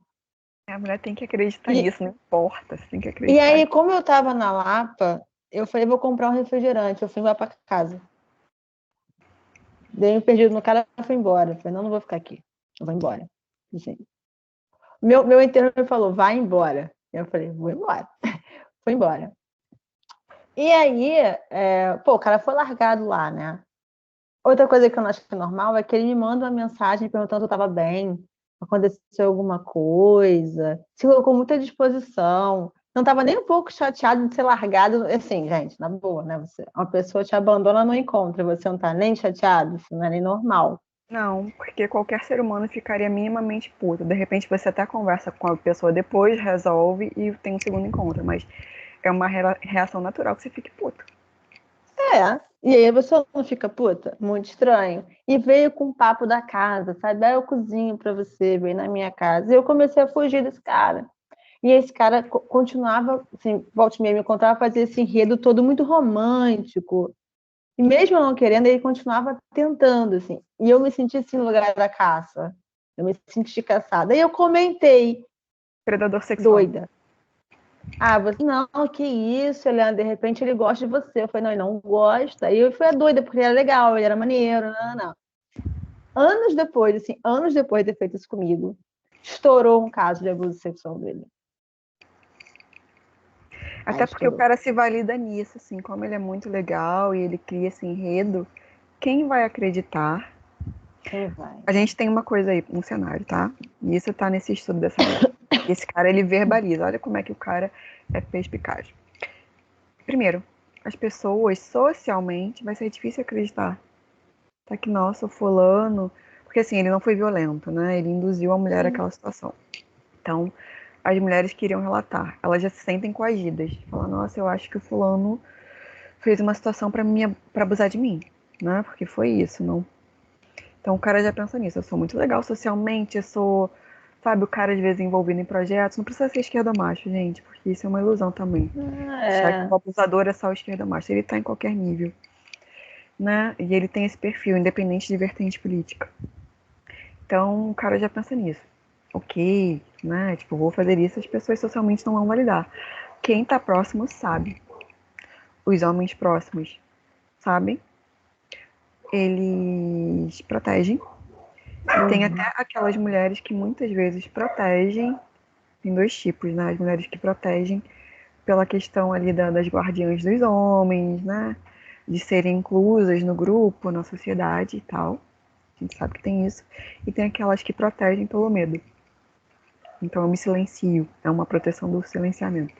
A mulher tem que acreditar E, nisso, não importa, você tem que e acreditar. aí, como eu tava na Lapa, eu falei, vou comprar um refrigerante. Eu fui lá para casa. Dei um perdido no cara e fui embora. Eu falei, não, não vou ficar aqui. Eu vou embora. Assim. Meu interno me falou, vai embora. Eu falei, vou embora. Fui embora. E aí, o cara foi largado lá, né? Outra coisa que eu não acho que é normal é que ele me manda uma mensagem perguntando se eu estava bem, aconteceu alguma coisa, se colocou muita disposição. Não estava nem um pouco chateado de ser largado. Assim, gente, na boa, né? Uma pessoa te abandona no encontro, você não está nem chateado, isso não é nem normal. Não, porque qualquer ser humano ficaria minimamente puto. De repente você até conversa com a pessoa depois, resolve e tem um segundo encontro, mas é uma reação natural que você fique puto. É, e aí você não fica puta? Muito estranho. E veio com o papo da casa, sabe? Ah, eu cozinho pra você, vem na minha casa. E eu comecei a fugir desse cara. E esse cara continuava, assim, volta e meia me encontrava, fazia esse enredo todo muito romântico. E mesmo eu não querendo, ele continuava tentando, assim. E eu me senti assim no lugar da caça. Eu me senti caçada. Aí eu comentei, Predador sexual. doida. Ah, você, não, que isso, Eliana, de repente ele gosta de você. Eu falei, não, ele não gosta. Aí eu fui a doida, porque ele era legal, ele era maneiro, não. Anos depois de ter feito isso comigo, estourou um caso de abuso sexual dele. Aí Até porque o estourou. cara se valida nisso, assim, como ele é muito legal e ele cria esse enredo, quem vai acreditar? Quem vai? A gente tem uma coisa aí, um cenário, tá? E isso tá nesse estudo dessa mulher. Esse cara, ele verbaliza. Olha como é que o cara é perspicaz. Primeiro, as pessoas, socialmente, vai ser difícil acreditar. Tá que, nossa, o fulano... Porque, assim, ele não foi violento, né? Ele induziu a mulher àquela situação. Então, as mulheres queriam relatar. Elas já se sentem coagidas. Falam, nossa, eu acho que o fulano fez uma situação pra abusar de mim, né? Porque foi isso, não. Então o cara já pensa nisso. Eu sou muito legal socialmente, eu sou, sabe, o cara às vezes envolvido em projetos. Não precisa ser esquerda macho, gente, porque isso é uma ilusão também. Achar que o abusador é só o esquerda macho. Ele tá em qualquer nível, né? E ele tem esse perfil, independente de vertente política. Então o cara já pensa nisso. Ok, né? Tipo, vou fazer isso, as pessoas socialmente não vão validar. Quem tá próximo sabe. Os homens próximos sabem. Eles protegem. E tem até aquelas mulheres que muitas vezes protegem. Tem dois tipos, né? As mulheres que protegem pela questão ali das guardiãs dos homens, né? De serem inclusas no grupo, na sociedade e tal. A gente sabe que tem isso. E tem aquelas que protegem pelo medo. Então eu me silencio. É uma proteção do silenciamento.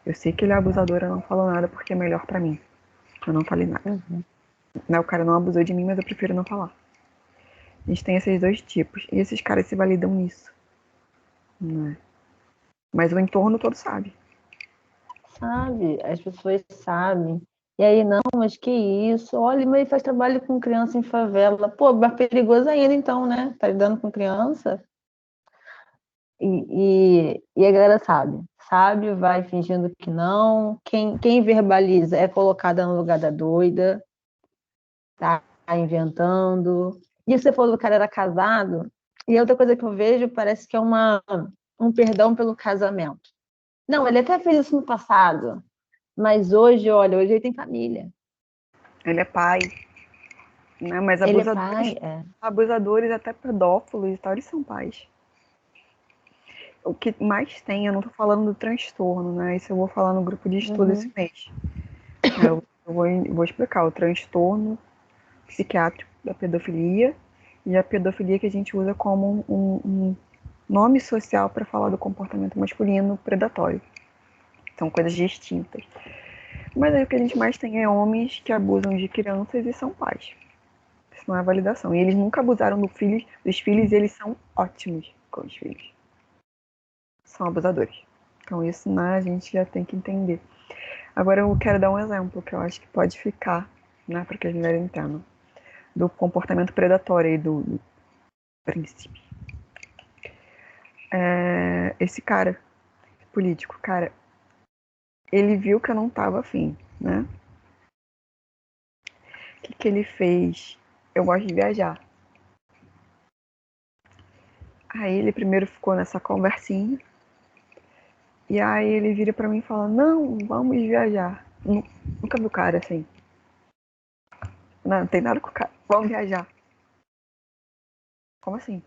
Eu sei que ele é abusador, eu não falo nada porque é melhor pra mim. Eu não falei nada. Né? O cara não abusou de mim, mas eu prefiro não falar. A gente tem esses dois tipos. E esses caras se validam nisso. Né? Mas o entorno todo sabe. Sabe? As pessoas sabem. E aí, não, mas que isso? Olha, mas ele faz trabalho com criança em favela. Pô, mais perigoso ainda, então, né? Tá lidando com criança. E a galera sabe. Sabe, vai fingindo que não. Quem verbaliza é colocada no lugar da doida, tá inventando. E você falou do cara era casado. E outra coisa que eu vejo parece que é um perdão pelo casamento. Não, ele até fez isso no passado. Mas hoje, olha, hoje ele tem família. Ele é pai, né? Mas Ele é pai, abusadores, até pedófilos e tal, eles são pais. O que mais tem, eu não tô falando do transtorno, né? Isso eu vou falar no grupo de estudo esse mês. Eu vou explicar o transtorno psiquiátrico da pedofilia e a pedofilia que a gente usa como um nome social para falar do comportamento masculino predatório. São coisas distintas. Mas aí o que a gente mais tem é homens que abusam de crianças e são pais. Isso não é validação. E eles nunca abusaram dos filhos e eles são ótimos com os filhos. São abusadores. Então isso, né, a gente já tem que entender. Agora eu quero dar um exemplo que eu acho que pode ficar, né, para que as mulheres entendam. Do comportamento predatório aí do príncipe. Esse cara, político, cara, ele viu que eu não tava afim, né? O que ele fez? Eu gosto de viajar. Aí ele primeiro ficou nessa conversinha. E aí ele vira pra mim e fala, não, vamos viajar. Nunca vi o cara assim. Não tem nada com o cara. Vamos viajar. Como assim?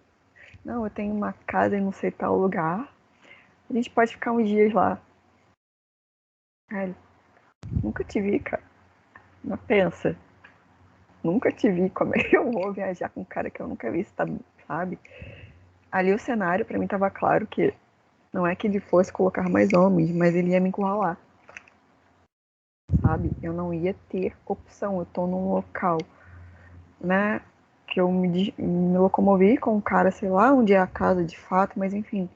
Não, eu tenho uma casa em não sei tal lugar. A gente pode ficar uns dias lá. Aí ele, nunca te vi, cara. Não pensa. nunca te vi, como é que eu vou viajar com um cara que eu nunca vi, sabe? Ali o cenário pra mim tava claro que não é que ele fosse colocar mais homens, mas ele ia me encurralar, sabe? Eu não ia ter opção, eu tô num local, né, que eu me locomovi com o cara, sei lá, onde é a casa de fato, mas enfim,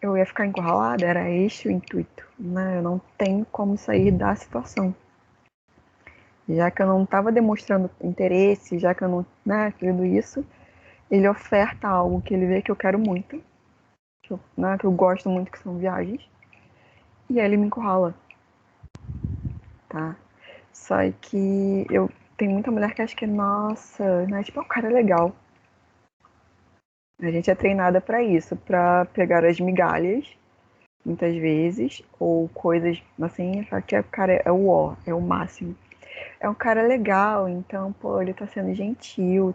eu ia ficar encurralada, era este o intuito, né? Eu não tenho como sair da situação. Já que eu não estava demonstrando interesse, já que eu não, né, tudo isso, ele oferta algo que ele vê que eu quero muito, que eu gosto muito, que são viagens, e aí ele me encurrala, tá? Só que eu tem muita mulher que acha que, nossa, né, tipo, o cara é legal. A gente é treinada para isso, para pegar as migalhas, muitas vezes, ou coisas assim, só que o cara é o ó, é o máximo. É um cara legal, então, pô, ele tá sendo gentil.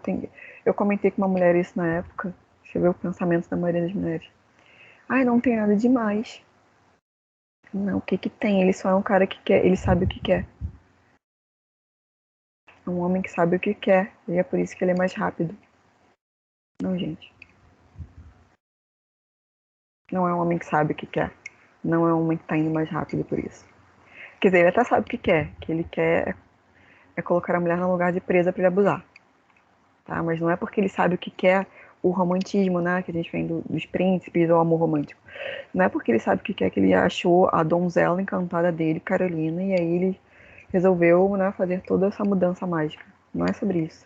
Eu comentei com uma mulher isso na época. Deixa eu ver o pensamento da maioria das mulheres. Ai, não tem nada demais. Não, o que que tem? Ele só é um cara que quer, ele sabe o que quer. É um homem que sabe o que quer, e é por isso que ele é mais rápido. Não, gente. Não é um homem que sabe o que quer. Não é um homem que tá indo mais rápido por isso. Quer dizer, ele até sabe o que quer. O que ele quer é colocar a mulher no lugar de presa pra ele abusar. Tá? Mas não é porque ele sabe o que quer o romantismo, né? Que a gente vem dos príncipes ou amor romântico. Não é porque ele sabe o que quer que ele achou a donzela encantada dele, Carolina, e aí ele resolveu, né, fazer toda essa mudança mágica. Não é sobre isso.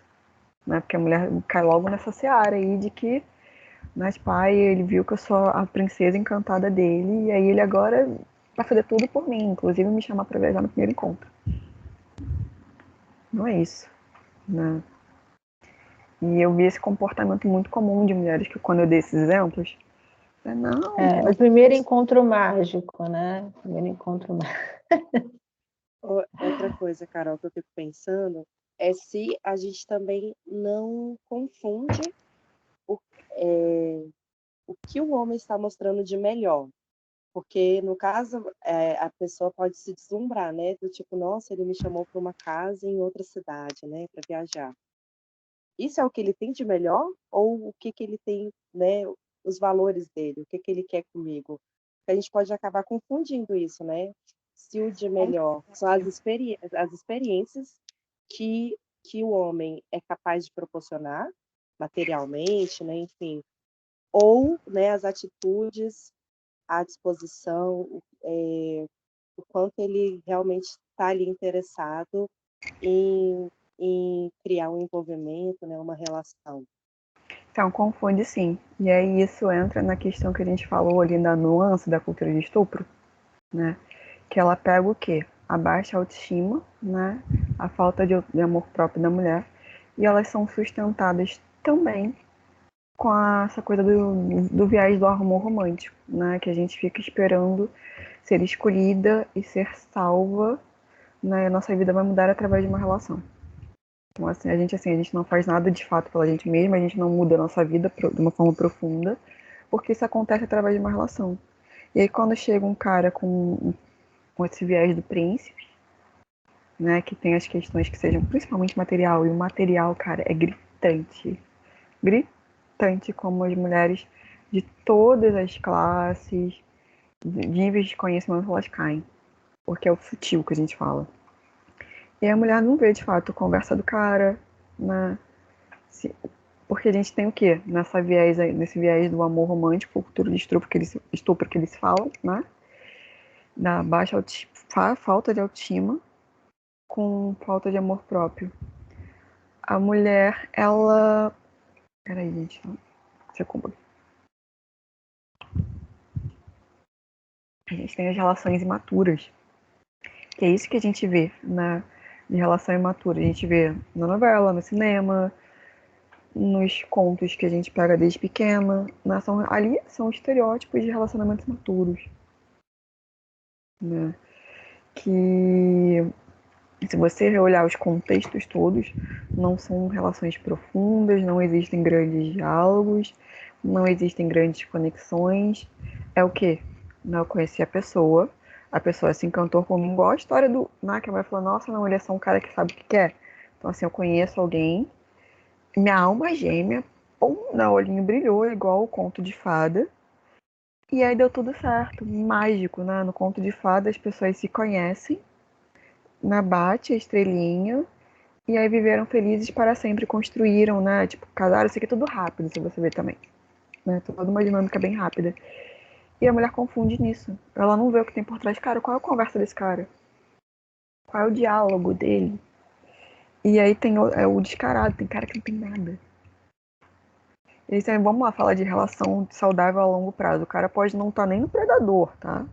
Né? Porque a mulher cai logo nessa seara aí de que, mas pai, ele viu que eu sou a princesa encantada dele, e aí ele agora vai fazer tudo por mim, inclusive me chamar pra viajar no primeiro encontro. Não é isso. Né? E eu vi esse comportamento muito comum de mulheres que, quando eu dei esses exemplos, não. O primeiro encontro mágico, né? Primeiro encontro mágico. Outra coisa, Carol, que eu fico pensando é se a gente também não confunde o, o que o homem está mostrando de melhor. Porque, no caso, a pessoa pode se deslumbrar, né? Do tipo, nossa, ele me chamou para uma casa em outra cidade, né? Para viajar. Isso é o que ele tem de melhor? Ou o que que ele tem, né? Os valores dele, o que que ele quer comigo? A gente pode acabar confundindo isso, né? Se o de melhor são as experiências que o homem é capaz de proporcionar, materialmente, né? Enfim, ou, né, as atitudes, a disposição, o quanto ele realmente está ali interessado em criar um envolvimento, né, uma relação. Então, confunde sim. E aí isso entra na questão que a gente falou ali da nuance da cultura de estupro, né? Que ela pega o quê? A baixa autoestima, né? A falta de amor próprio da mulher. E elas são sustentadas também com essa coisa do viés do amor romântico, né? Que a gente fica esperando ser escolhida e ser salva, né? A nossa vida vai mudar através de uma relação. Então, assim, a gente não faz nada de fato pela gente mesma, a gente não muda a nossa vida de uma forma profunda, porque isso acontece através de uma relação. E aí, quando chega um cara com esse viés do príncipe, né, que tem as questões que sejam principalmente material, e o material, cara, é gritante. Gritante como as mulheres de todas as classes, níveis de conhecimento, elas caem. Porque é o sutil que a gente fala. E a mulher não vê, de fato, a conversa do cara, né? Porque a gente tem o quê? Nesse viés do amor romântico, cultura de estupro que eles falam, né? Da falta de autoestima com falta de amor próprio. A mulher, ela... Peraí, gente. Desculpa. A gente tem as relações imaturas. Que é isso que a gente vê de relação imatura. A gente vê na novela, no cinema, nos contos que a gente pega desde pequena. Né? Ali são estereótipos de relacionamentos maturos. Né? Que, se você olhar os contextos todos, não são relações profundas, não existem grandes diálogos, não existem grandes conexões. É o quê? Eu conheci a pessoa se encantou por mim, igual a história do... que a mulher falou, nossa, não, ele é só um cara que sabe o que quer. Então, assim, eu conheço alguém, minha alma gêmea, pum, o olhinho brilhou, igual o conto de fada. E aí deu tudo certo, mágico, né? No conto de fada as pessoas se conhecem, né? Bate a estrelinha, e aí viveram felizes para sempre, construíram, né? Tipo, casaram, isso aqui é tudo rápido, se você ver também. Né? Toda uma dinâmica bem rápida. E a mulher confunde nisso. Ela não vê o que tem por trás. Cara, qual é a conversa desse cara? Qual é o diálogo dele? E aí tem o descarado, tem cara que não tem nada. E aí, vamos lá falar de relação saudável a longo prazo. O cara pode não estar nem no predador, tá?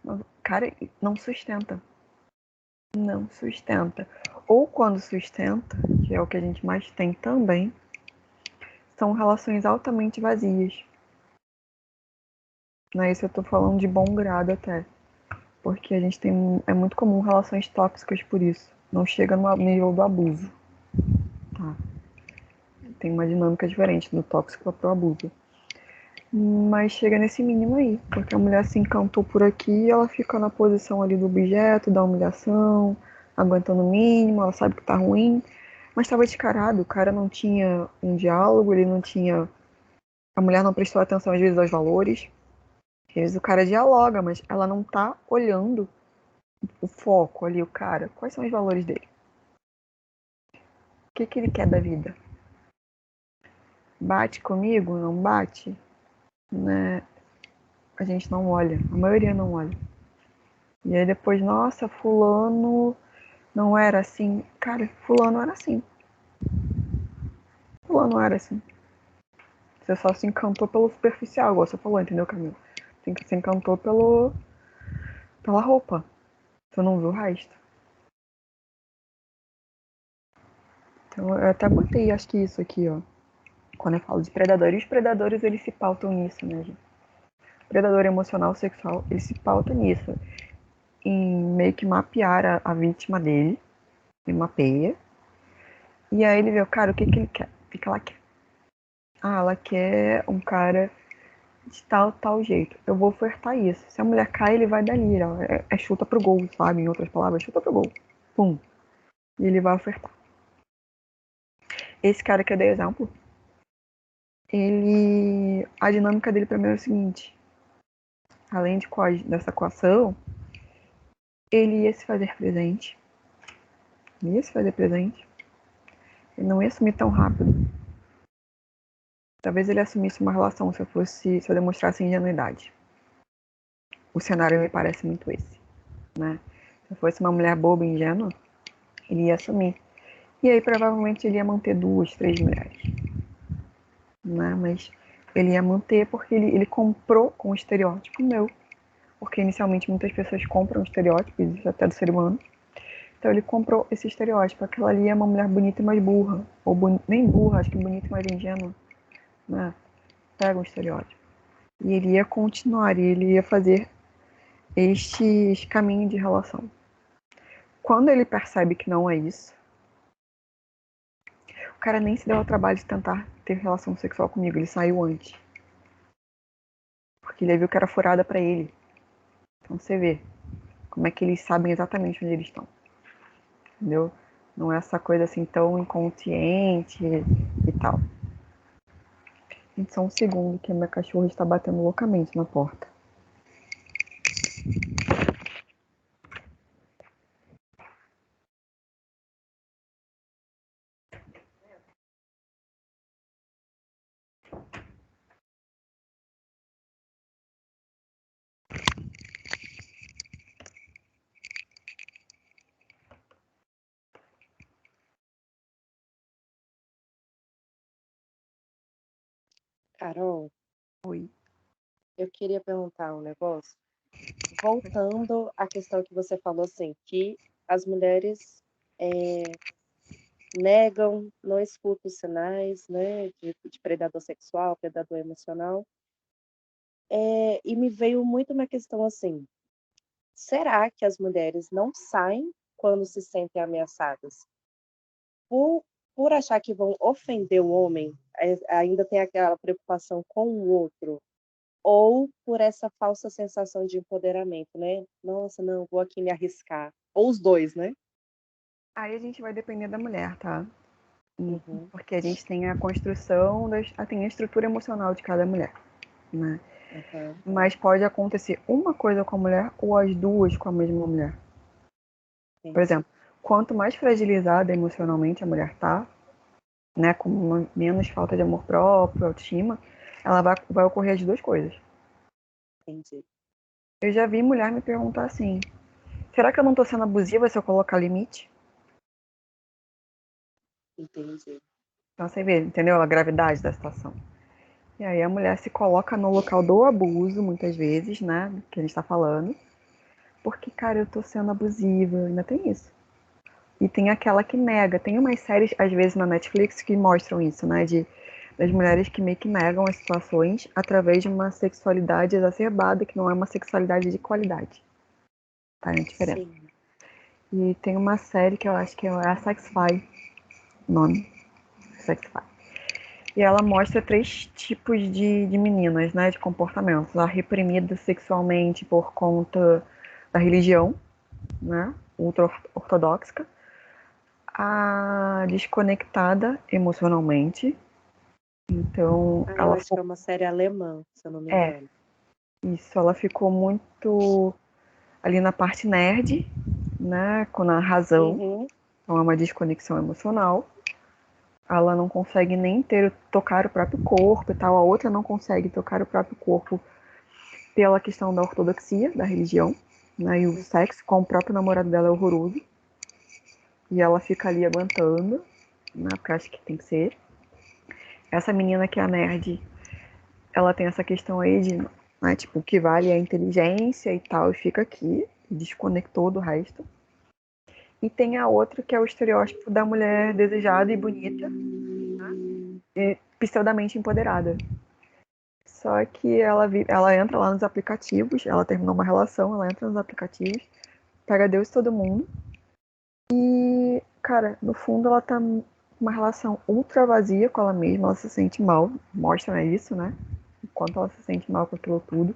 Mas o cara não sustenta. Não sustenta. Ou quando sustenta, que é o que a gente mais tem também, são relações altamente vazias. Né? Isso eu tô falando de bom grado até. Porque a gente tem. É muito comum relações tóxicas por isso. Não chega no nível do abuso. Tá? Tem uma dinâmica diferente do tóxico pro abuso. Mas chega nesse mínimo aí. Porque a mulher se encantou por aqui e ela fica na posição ali do objeto, da humilhação, aguentando o mínimo, ela sabe que tá ruim. Mas estava descarado, o cara não tinha um diálogo, ele não tinha. A mulher não prestou atenção às vezes aos valores. Às vezes o cara dialoga, mas ela não tá olhando o foco ali, o cara. Quais são os valores dele? O que, que ele quer da vida? Bate comigo? Não bate? Né? A gente não olha, a maioria não olha. E aí depois, nossa, fulano não era assim. Cara, fulano era assim. Fulano era assim. Você só se encantou pelo superficial, igual você falou, entendeu, Camila? Você se encantou pela roupa. Você não viu o resto. Então eu até botei, acho que isso aqui, ó. Quando eu falo de predadores, os predadores eles se pautam nisso, né, gente? O predador emocional, sexual, ele se pauta nisso. Em meio que mapear a vítima dele. Ele mapeia. E aí ele vê, cara, o que, que ele quer? O que, que ela quer? Ah, ela quer um cara de tal jeito. Eu vou ofertar isso. Se a mulher cai, ele vai dali. É chuta pro gol, sabe? Em outras palavras, chuta pro gol. Pum. E ele vai ofertar. Esse cara que eu dei exemplo, ele. A dinâmica dele pra mim é o seguinte: além dessa coação, ele ia se fazer presente. Ele ia se fazer presente. Ele não ia sumir tão rápido. Talvez ele assumisse uma relação se eu demonstrasse ingenuidade. O cenário me parece muito esse, né? Se eu fosse uma mulher boba e ingênua, ele ia assumir. E aí provavelmente ele ia manter 2, 3 mulheres, né? Mas ele ia manter porque ele comprou com um estereótipo meu. Porque inicialmente muitas pessoas compram estereótipos, isso até do ser humano. Então ele comprou esse estereótipo. Aquela ali é uma mulher bonita e mais burra. Ou nem burra, acho que bonita e mais ingênua. Né? Pega um estereótipo. E ele ia continuar, e ele ia fazer estes caminhos de relação. Quando ele percebe que não é isso, o cara nem se deu ao trabalho de tentar ter relação sexual comigo, ele saiu antes. Porque ele viu que era furada pra ele. Então você vê como é que eles sabem exatamente onde eles estão. Entendeu? Não é essa coisa assim tão inconsciente e tal. Gente, só um segundo que a minha cachorra está batendo loucamente na porta. Carol, Oi. eu queria perguntar um negócio. Voltando à questão que você falou, assim, que as mulheres negam, não escutam os sinais, né, de predador sexual, predador emocional. E me veio muito uma questão assim: será que as mulheres não saem quando se sentem ameaçadas? Por, por achar que vão ofender o homem, ainda tem aquela preocupação com o outro, ou por essa falsa sensação de empoderamento, né? Nossa, não, vou aqui me arriscar. Ou os dois, né? Aí a gente vai depender da mulher, tá? Uhum, Porque a gente tem a construção, tem a estrutura emocional de cada mulher, né? uhum, Mas pode acontecer uma coisa com a mulher ou as duas com a mesma mulher. Por entendi. exemplo, quanto mais fragilizada emocionalmente a mulher tá, né, com menos falta de amor próprio, autoestima, ela vai ocorrer as duas coisas. Entendi. Eu já vi mulher me perguntar assim: será que eu não tô sendo abusiva se eu colocar limite? Entendi. Então você vê, entendeu a gravidade da situação. E aí a mulher se coloca no local do abuso, muitas vezes, né, que a gente tá falando, porque, cara, eu tô sendo abusiva, ainda tem isso. E tem aquela que nega. Tem umas séries, às vezes, na Netflix que mostram isso, né? Das mulheres que meio que negam as situações através de uma sexualidade exacerbada, que não é uma sexualidade de qualidade. Tá? É a diferença. Sim. E tem uma série que eu acho que é a Sexify, o nome. Sexify. E ela mostra três tipos de meninas, né? De comportamentos. A reprimida sexualmente por conta da religião, né? Ultra-ortodoxa. A desconectada emocionalmente. Então, Ah, eu ela acho que é uma série alemã, se eu não me é engano. isso, ela ficou muito ali na parte nerd, né, com a razão. Uhum, Então é uma desconexão emocional. Ela não consegue nem tocar o próprio corpo e tal. A outra não consegue tocar o próprio corpo pela questão da ortodoxia, da religião, né? E o sexo com o próprio namorado dela é horroroso. E ela fica ali aguentando, né? Porque acha que tem que ser. Essa menina que é a nerd, ela tem essa questão aí de, né, tipo, o que vale é a inteligência e tal, e fica aqui, desconectou do resto. E tem a outra que é o estereótipo da mulher desejada e bonita, e pseudamente empoderada. Só que ela entra lá nos aplicativos, ela terminou uma relação, ela entra nos aplicativos, pega Deus e todo mundo. E, cara, no fundo ela tá uma relação ultra vazia com ela mesma, ela se sente mal, mostra isso, né? O quanto ela se sente mal com aquilo tudo.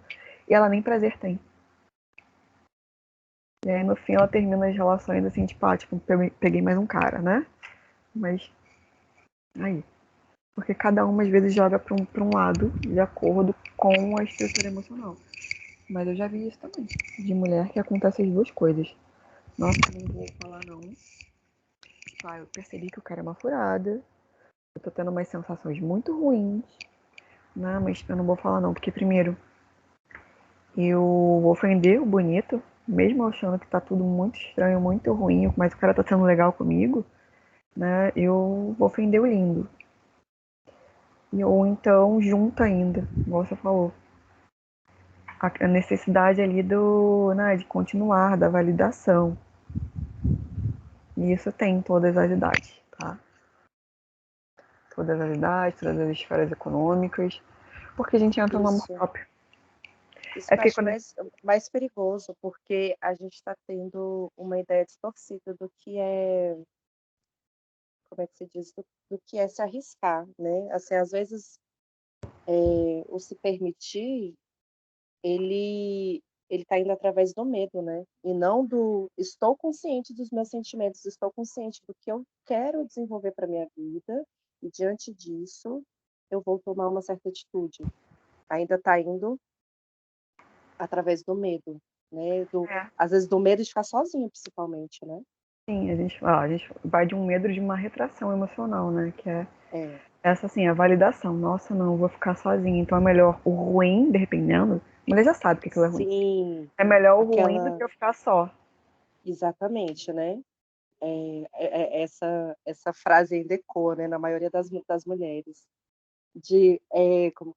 E ela nem prazer tem. E aí no fim ela termina as relações assim, tipo, tipo, peguei mais um cara, né? Mas aí. Porque cada uma às vezes joga pra um lado, de acordo com a estrutura emocional. Mas eu já vi isso também. De mulher que acontece as duas coisas. Nossa, não vou falar não. Tipo, eu percebi que o cara é uma furada. Eu tô tendo umas sensações muito ruins. Né? Mas eu não vou falar não, porque primeiro eu vou ofender o bonito, mesmo achando que tá tudo muito estranho, muito ruim, mas o cara tá sendo legal comigo, né? Eu vou ofender o lindo. Ou então junta ainda, igual você falou. A necessidade ali né, de continuar, da validação. E isso tem em todas as idades, tá? Todas as idades, todas as esferas econômicas, porque a gente entra no amor isso. próprio. Isso É que eu porque acho quando mais perigoso, porque a gente está tendo uma ideia distorcida do que é, como é que se diz, do que é se arriscar, né? Assim, às vezes, o se permitir, ele está indo através do medo, né? E não do estou consciente dos meus sentimentos, estou consciente do que eu quero desenvolver para minha vida, e diante disso, eu vou tomar uma certa atitude. Ainda está indo através do medo, né? é, Às vezes do medo de ficar sozinho, principalmente, né? sim, a gente vai de um medo de uma retração emocional, né? Que é É, essa assim, a validação. Nossa, não, eu vou ficar sozinha. Então é melhor o ruim, dependendo. A mulher já sabe que aquilo é ruim. sim, É melhor o ruim do aquela, que eu ficar só. exatamente, né? Essa frase ainda ecoa, né, na maioria das mulheres.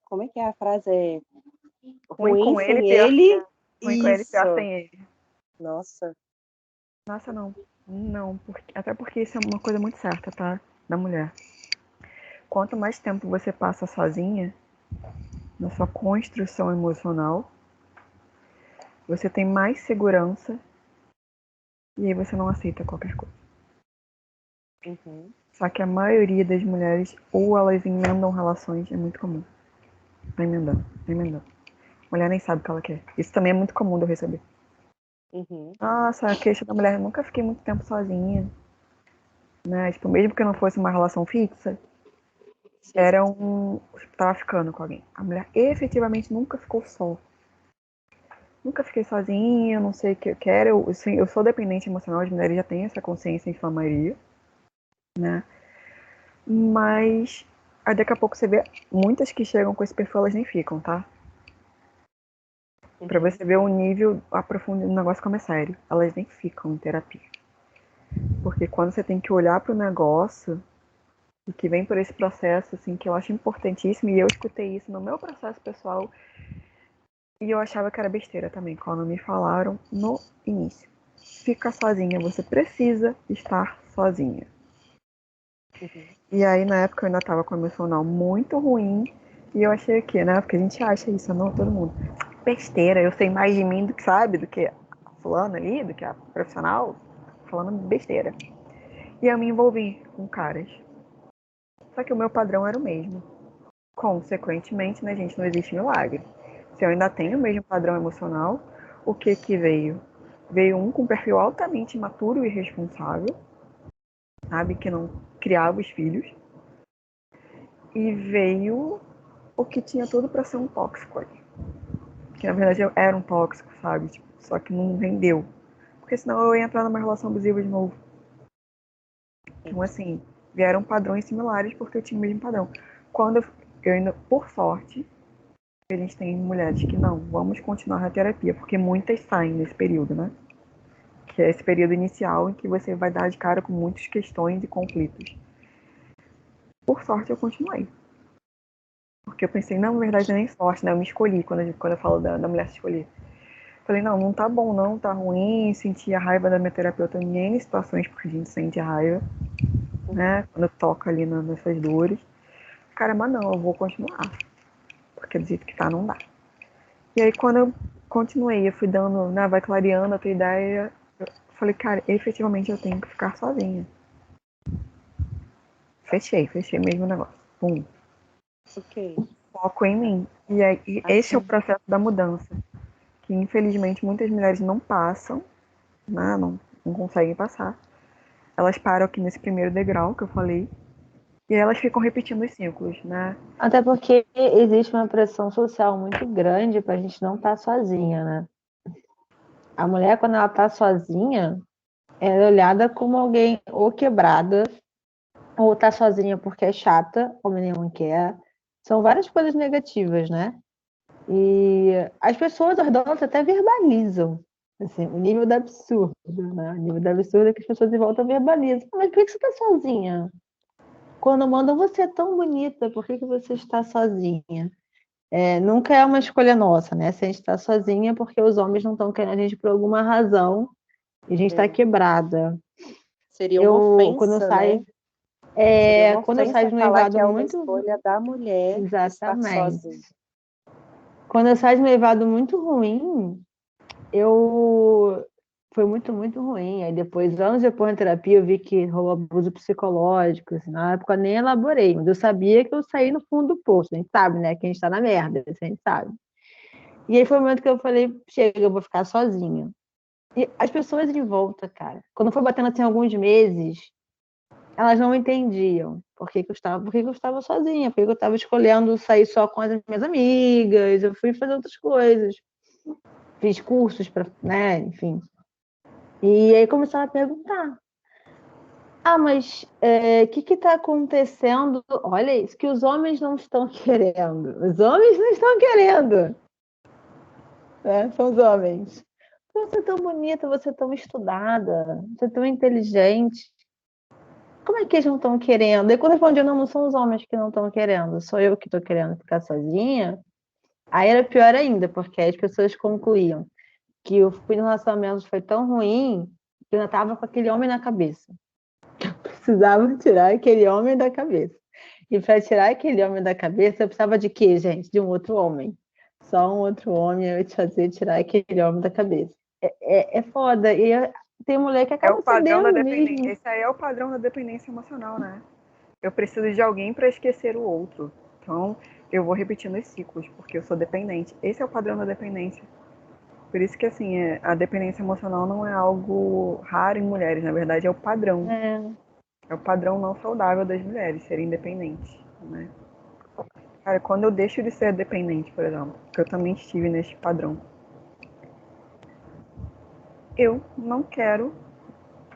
Como é que é a frase? Ruim Ruim com ele, sem pior. ele, Ruim com ele, pior isso. sem ele. Nossa, Nossa, não. Não, até porque isso é uma coisa muito certa, tá? Da mulher. Quanto mais tempo você passa sozinha, na sua construção emocional, você tem mais segurança e aí você não aceita qualquer coisa. uhum, Só que a maioria das mulheres, ou elas emendam relações, é muito comum. Vai emendando, vai emendando. A mulher nem sabe o que ela quer. Isso também é muito comum de eu receber. uhum, Nossa, a queixa da mulher, eu nunca fiquei muito tempo sozinha. né? Tipo, mesmo que não fosse uma relação fixa, Sim. era tava ficando com alguém. A mulher efetivamente nunca ficou só. Nunca fiquei sozinha, não sei o que eu quero. Eu sou dependente emocional, as mulheres já têm essa consciência em sua maioria, né? Mas aí daqui a pouco você vê muitas que chegam com esse perfil, elas nem ficam, tá? Pra você ver o nível, a profundidade do negócio como é sério. Elas nem ficam em terapia. Porque quando você tem que olhar pro negócio, e que vem por esse processo, assim, que eu acho importantíssimo, e eu escutei isso no meu processo pessoal, e eu achava que era besteira também, quando me falaram no início. Fica sozinha, você precisa estar sozinha. E aí, na época, eu ainda tava com o emocional muito ruim, e eu achei que, né, porque a gente acha isso, não, todo mundo. Besteira, eu sei mais de mim do que sabe, do que a fulana ali, do que a profissional, falando besteira. E eu me envolvi com caras. Só que o meu padrão era o mesmo. Consequentemente, né, gente, não existe milagre. Se eu ainda tenho o mesmo padrão emocional, o que que veio? Veio um com perfil altamente imaturo e irresponsável, sabe, que não criava os filhos, e veio o que tinha tudo para ser um tóxico ali. Que na verdade eu era um tóxico, sabe? Tipo, só que não rendeu. Porque senão eu ia entrar numa relação abusiva de novo. Então, assim, vieram padrões similares porque eu tinha o mesmo padrão. Quando eu ainda, por sorte, a gente tem mulheres que não, vamos continuar na terapia, porque muitas saem nesse período, né? Que é esse período inicial em que você vai dar de cara com muitas questões e conflitos. Por sorte, eu continuei. Porque eu pensei, não, na verdade, não é nem sorte, né? Eu me escolhi, quando eu falo da mulher se escolher. Falei, não, não tá bom, não, tá ruim. Senti a raiva da minha terapeuta em N situações, porque a gente sente a raiva, né? Quando toca ali nessas dores. Cara, mas não, eu vou continuar. Porque do jeito que tá, não dá. E aí, quando eu continuei, eu fui dando, né, vai clareando a tua ideia, eu falei, cara, efetivamente eu tenho que ficar sozinha. Fechei mesmo o negócio. Pum. Ok. Foco em mim. E aí, esse é o Assim, processo da mudança, que infelizmente muitas mulheres não passam, né, não conseguem passar. Elas param aqui nesse primeiro degrau que eu falei, e aí elas ficam repetindo os ciclos, né? Até porque existe uma pressão social muito grande para a gente não estar sozinha, né? A mulher, quando ela está sozinha, ela é olhada como alguém ou quebrada, ou está sozinha porque é chata, como nenhum quer. São várias coisas negativas, né? E as pessoas ao redor até verbalizam. Assim, o nível do absurdo, né? O nível do absurdo é que as pessoas em volta verbalizam. Mas por que você está sozinha? Quando mandam, você é tão bonita, por que você está sozinha? Nunca é uma escolha nossa, né? Se a gente está sozinha é porque os homens não estão querendo a gente por alguma razão e a gente está quebrada. seria uma Quando eu ofensa, né? saio, Seria uma quando eu saio ofensa de falar que noivado é uma muito. escolha da mulher estar Exatamente. sozinha. Quando eu saio de noivado muito ruim, eu. Foi muito, muito ruim. Aí depois, anos depois na terapia, eu vi que rolou abuso psicológico. Assim, na época eu nem elaborei, mas eu sabia que eu saí no fundo do poço. A gente sabe, né? Que a gente tá na merda, a gente sabe. E aí foi o momento que eu falei, chega, eu vou ficar sozinha. E as pessoas de volta, cara, quando foi batendo assim alguns meses, elas não entendiam por que eu estava sozinha, por que eu estava escolhendo sair só com as minhas amigas, eu fui fazer outras coisas, fiz cursos para, né, enfim. E aí começaram a perguntar: ah, mas o que está acontecendo? Olha isso, que os homens não estão querendo. Os homens não estão querendo. Né? São os homens. Você é tão bonita, você é tão estudada, você é tão inteligente. Como é que eles não estão querendo? E quando eu respondi, não, não são os homens que não estão querendo, sou eu que estou querendo ficar sozinha. Aí era pior ainda, porque as pessoas concluíam que o fim do relacionamento foi tão ruim que eu ainda estava com aquele homem na cabeça. Eu precisava tirar aquele homem da cabeça. E para tirar aquele homem da cabeça, eu precisava de quê, gente? De um outro homem. Só um outro homem eu te fazer tirar aquele homem da cabeça. É foda. E tem mulher que É o acaba padrão da cedendo dependência. mesmo. Esse aí é o padrão da dependência emocional, né? Eu preciso de alguém para esquecer o outro. Então, eu vou repetindo os ciclos, porque eu sou dependente. Esse é o padrão da dependência. Por isso que, assim, a dependência emocional não é algo raro em mulheres, na verdade é o padrão. É. É o padrão não saudável das mulheres serem independentes, né? Cara, quando eu deixo de ser dependente, por exemplo, que eu também estive nesse padrão, eu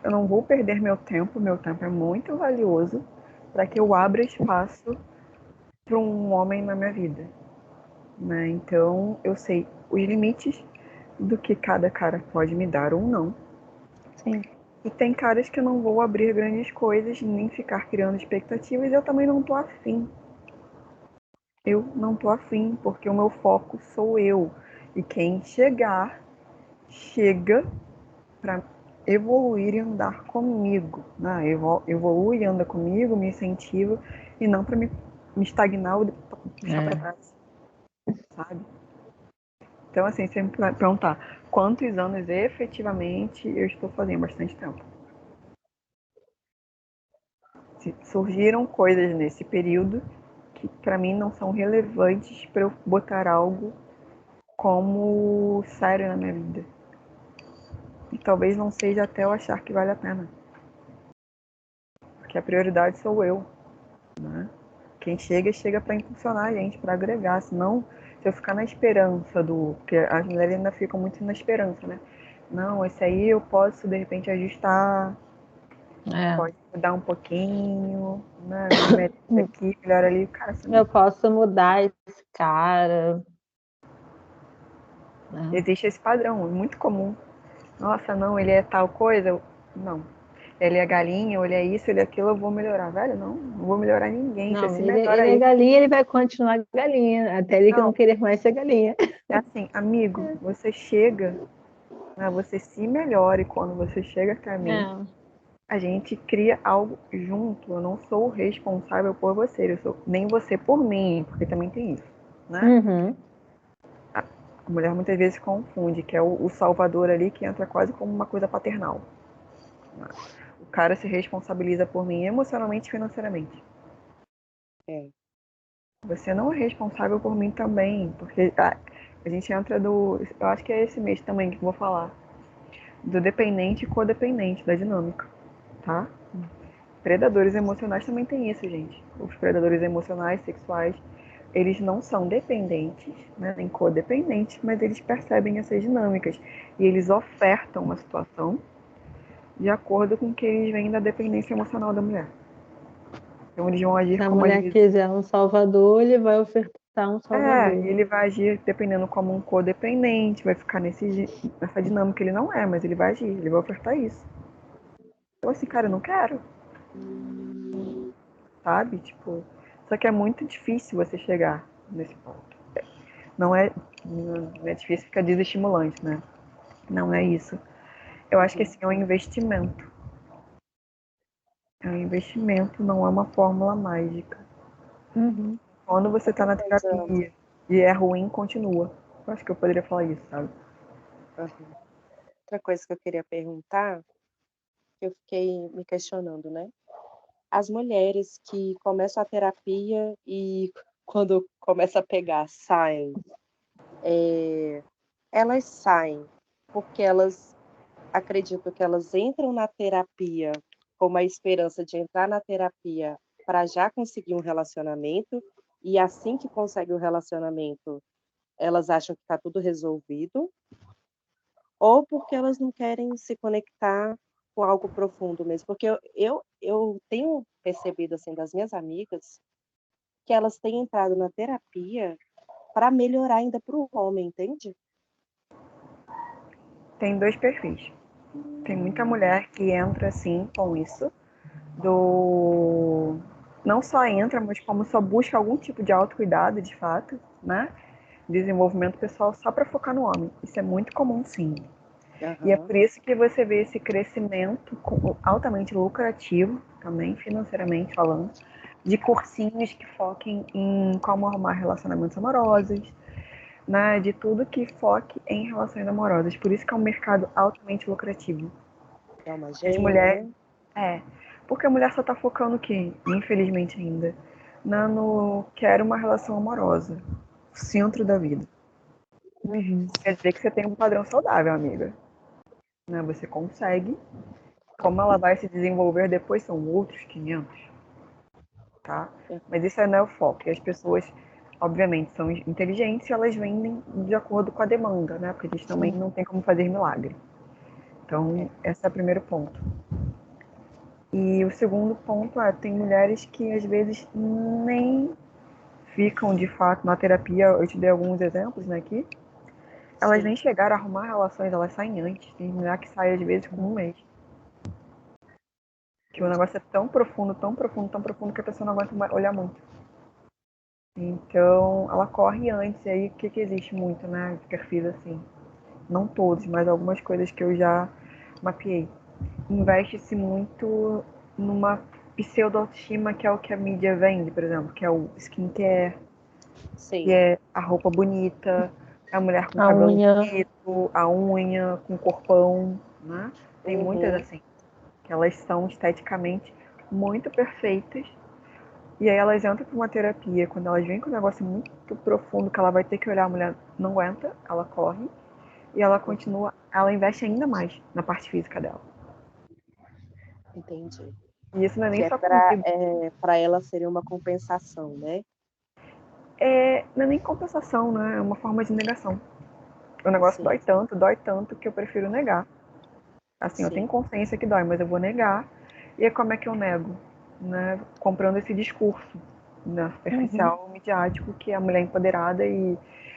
não vou perder meu tempo é muito valioso para que eu abra espaço para um homem na minha vida, né? Então, eu sei os limites do que cada cara pode me dar ou não. Sim. E tem caras que eu não vou abrir grandes coisas, nem ficar criando expectativas, e eu também não tô afim. Eu não tô afim, porque o meu foco sou eu. E quem chegar, chega para evoluir e andar comigo, né? Evolui, anda comigo, me incentiva, e não para me estagnar ou puxar para trás, sabe? Então, assim, você me perguntar quantos anos efetivamente eu estou fazendo, bastante tempo. Surgiram coisas nesse período que para mim não são relevantes para eu botar algo como sério na minha vida. E talvez não seja até eu achar que vale a pena. Porque a prioridade sou eu, né? Quem chega, chega para impulsionar a gente, para agregar. Senão, se eu ficar na esperança do... Porque as mulheres ainda ficam muito na esperança, né? Não, esse aí eu posso, de repente, ajustar. Pode mudar um pouquinho, né? Melhor aqui, melhor ali. Cara, você não... Eu posso mudar esse cara. Existe esse padrão, é muito comum. Nossa, não, ele é tal coisa. Não. Ele é galinha, ou ele é isso, ele é aquilo, eu vou melhorar. Velho, não vou melhorar ninguém. Você Não, se melhora ele é aí. galinha, ele vai continuar galinha, até ele que não Não, querer mais ser galinha. é assim, amigo, você chega, né, você se melhora e quando você chega até mim, a gente cria algo junto. Eu não sou responsável por você, eu sou nem você por mim, porque também tem isso, né? Uhum. A mulher muitas vezes confunde, que é o salvador ali que entra quase como uma coisa paternal. O cara se responsabiliza por mim emocionalmente e financeiramente. É. Você não é responsável por mim também, porque a gente entra do... Eu acho que é esse mês também que eu vou falar. Do dependente e codependente, da dinâmica, tá? Predadores emocionais também tem isso, gente. Os predadores emocionais, sexuais, eles não são dependentes, né, nem codependentes, mas eles percebem essas dinâmicas e eles ofertam uma situação de acordo com o que eles veem da dependência emocional da mulher. Então eles vão agir Se a como às mulher vezes... quiser um salvador, ele vai ofertar um salvador. Ele vai agir dependendo como um codependente, vai ficar nessa dinâmica. Ele não é, mas ele vai agir, ele vai ofertar isso. Então assim, cara, eu não quero, sabe? Tipo, só que é muito difícil você chegar nesse ponto. Não é, não é difícil, fica desestimulante, né? Não é isso. Eu acho que assim, é um investimento. É um investimento, não é uma fórmula mágica. Uhum. Quando você tá Outra na coisa, terapia e é ruim, continua. Eu acho que eu poderia falar isso, sabe? uhum. Outra coisa que eu queria perguntar, que eu fiquei me questionando, né? As mulheres que começam a terapia e quando começa a pegar, saem, elas saem porque elas acreditam que elas entram na terapia com uma esperança de entrar na terapia para já conseguir um relacionamento, e assim que consegue o relacionamento, elas acham que está tudo resolvido, ou porque elas não querem se conectar com algo profundo mesmo. Porque eu tenho percebido, assim, das minhas amigas, que elas têm entrado na terapia para melhorar ainda para o homem, entende? Tem dois perfis. Tem muita mulher que entra assim com isso, do não só entra, mas como só busca algum tipo de autocuidado, de fato, né? Desenvolvimento pessoal só para focar no homem. Isso é muito comum, sim. E é Aham. por isso que você vê esse crescimento altamente lucrativo, também financeiramente falando, de cursinhos que foquem em como arrumar relacionamentos amorosos, né? De tudo que foque em relações amorosas. Por isso que é um mercado altamente lucrativo. É uma As gema, mulheres. né? É. Porque a mulher só tá focando o quê? Infelizmente ainda. No quero uma relação amorosa. Centro da vida. Uhum. Quer dizer que você tem um padrão saudável, amiga. Né? Você consegue Como ela vai se desenvolver depois são outros 500, tá? Mas isso não é o foco. E as pessoas, obviamente, são inteligentes e elas vendem de acordo com a demanda, né? Porque a gente também não tem como fazer milagre. Então, esse é o primeiro ponto. E o segundo ponto é, tem mulheres que às vezes nem ficam de fato na terapia. Eu te dei alguns exemplos, né, aqui. Elas nem chegaram a arrumar relações, elas saem antes. Tem mulher que sai às vezes com um mês. Que o negócio é tão profundo, tão profundo, tão profundo que a pessoa não aguenta olhar muito. Então, ela corre antes. E aí, o que existe muito, né, de perfis assim? Não todos, mas algumas coisas que eu já mapeei. Investe-se muito numa pseudo-autoestima, que é o que a mídia vende, por exemplo, que é o skincare, que é a roupa bonita, é a mulher com A cabelo unha. bonito, a unha com corpão, né? Tem muitas assim, que elas são esteticamente muito perfeitas, e aí elas entram para uma terapia, quando elas vêm com um negócio muito profundo, que ela vai ter que olhar, a mulher não aguenta, ela corre, e ela continua, ela investe ainda mais na parte física dela. Entendi. E isso não é nem Que só para ela seria uma compensação, né? Não é nem compensação, né? É uma forma de negação. O negócio dói tanto que eu prefiro negar. Assim, eu tenho consciência que dói, mas eu vou negar. E aí, como é que eu nego? Né? Comprando esse discurso, né, superficial, midiático, que a mulher empoderada e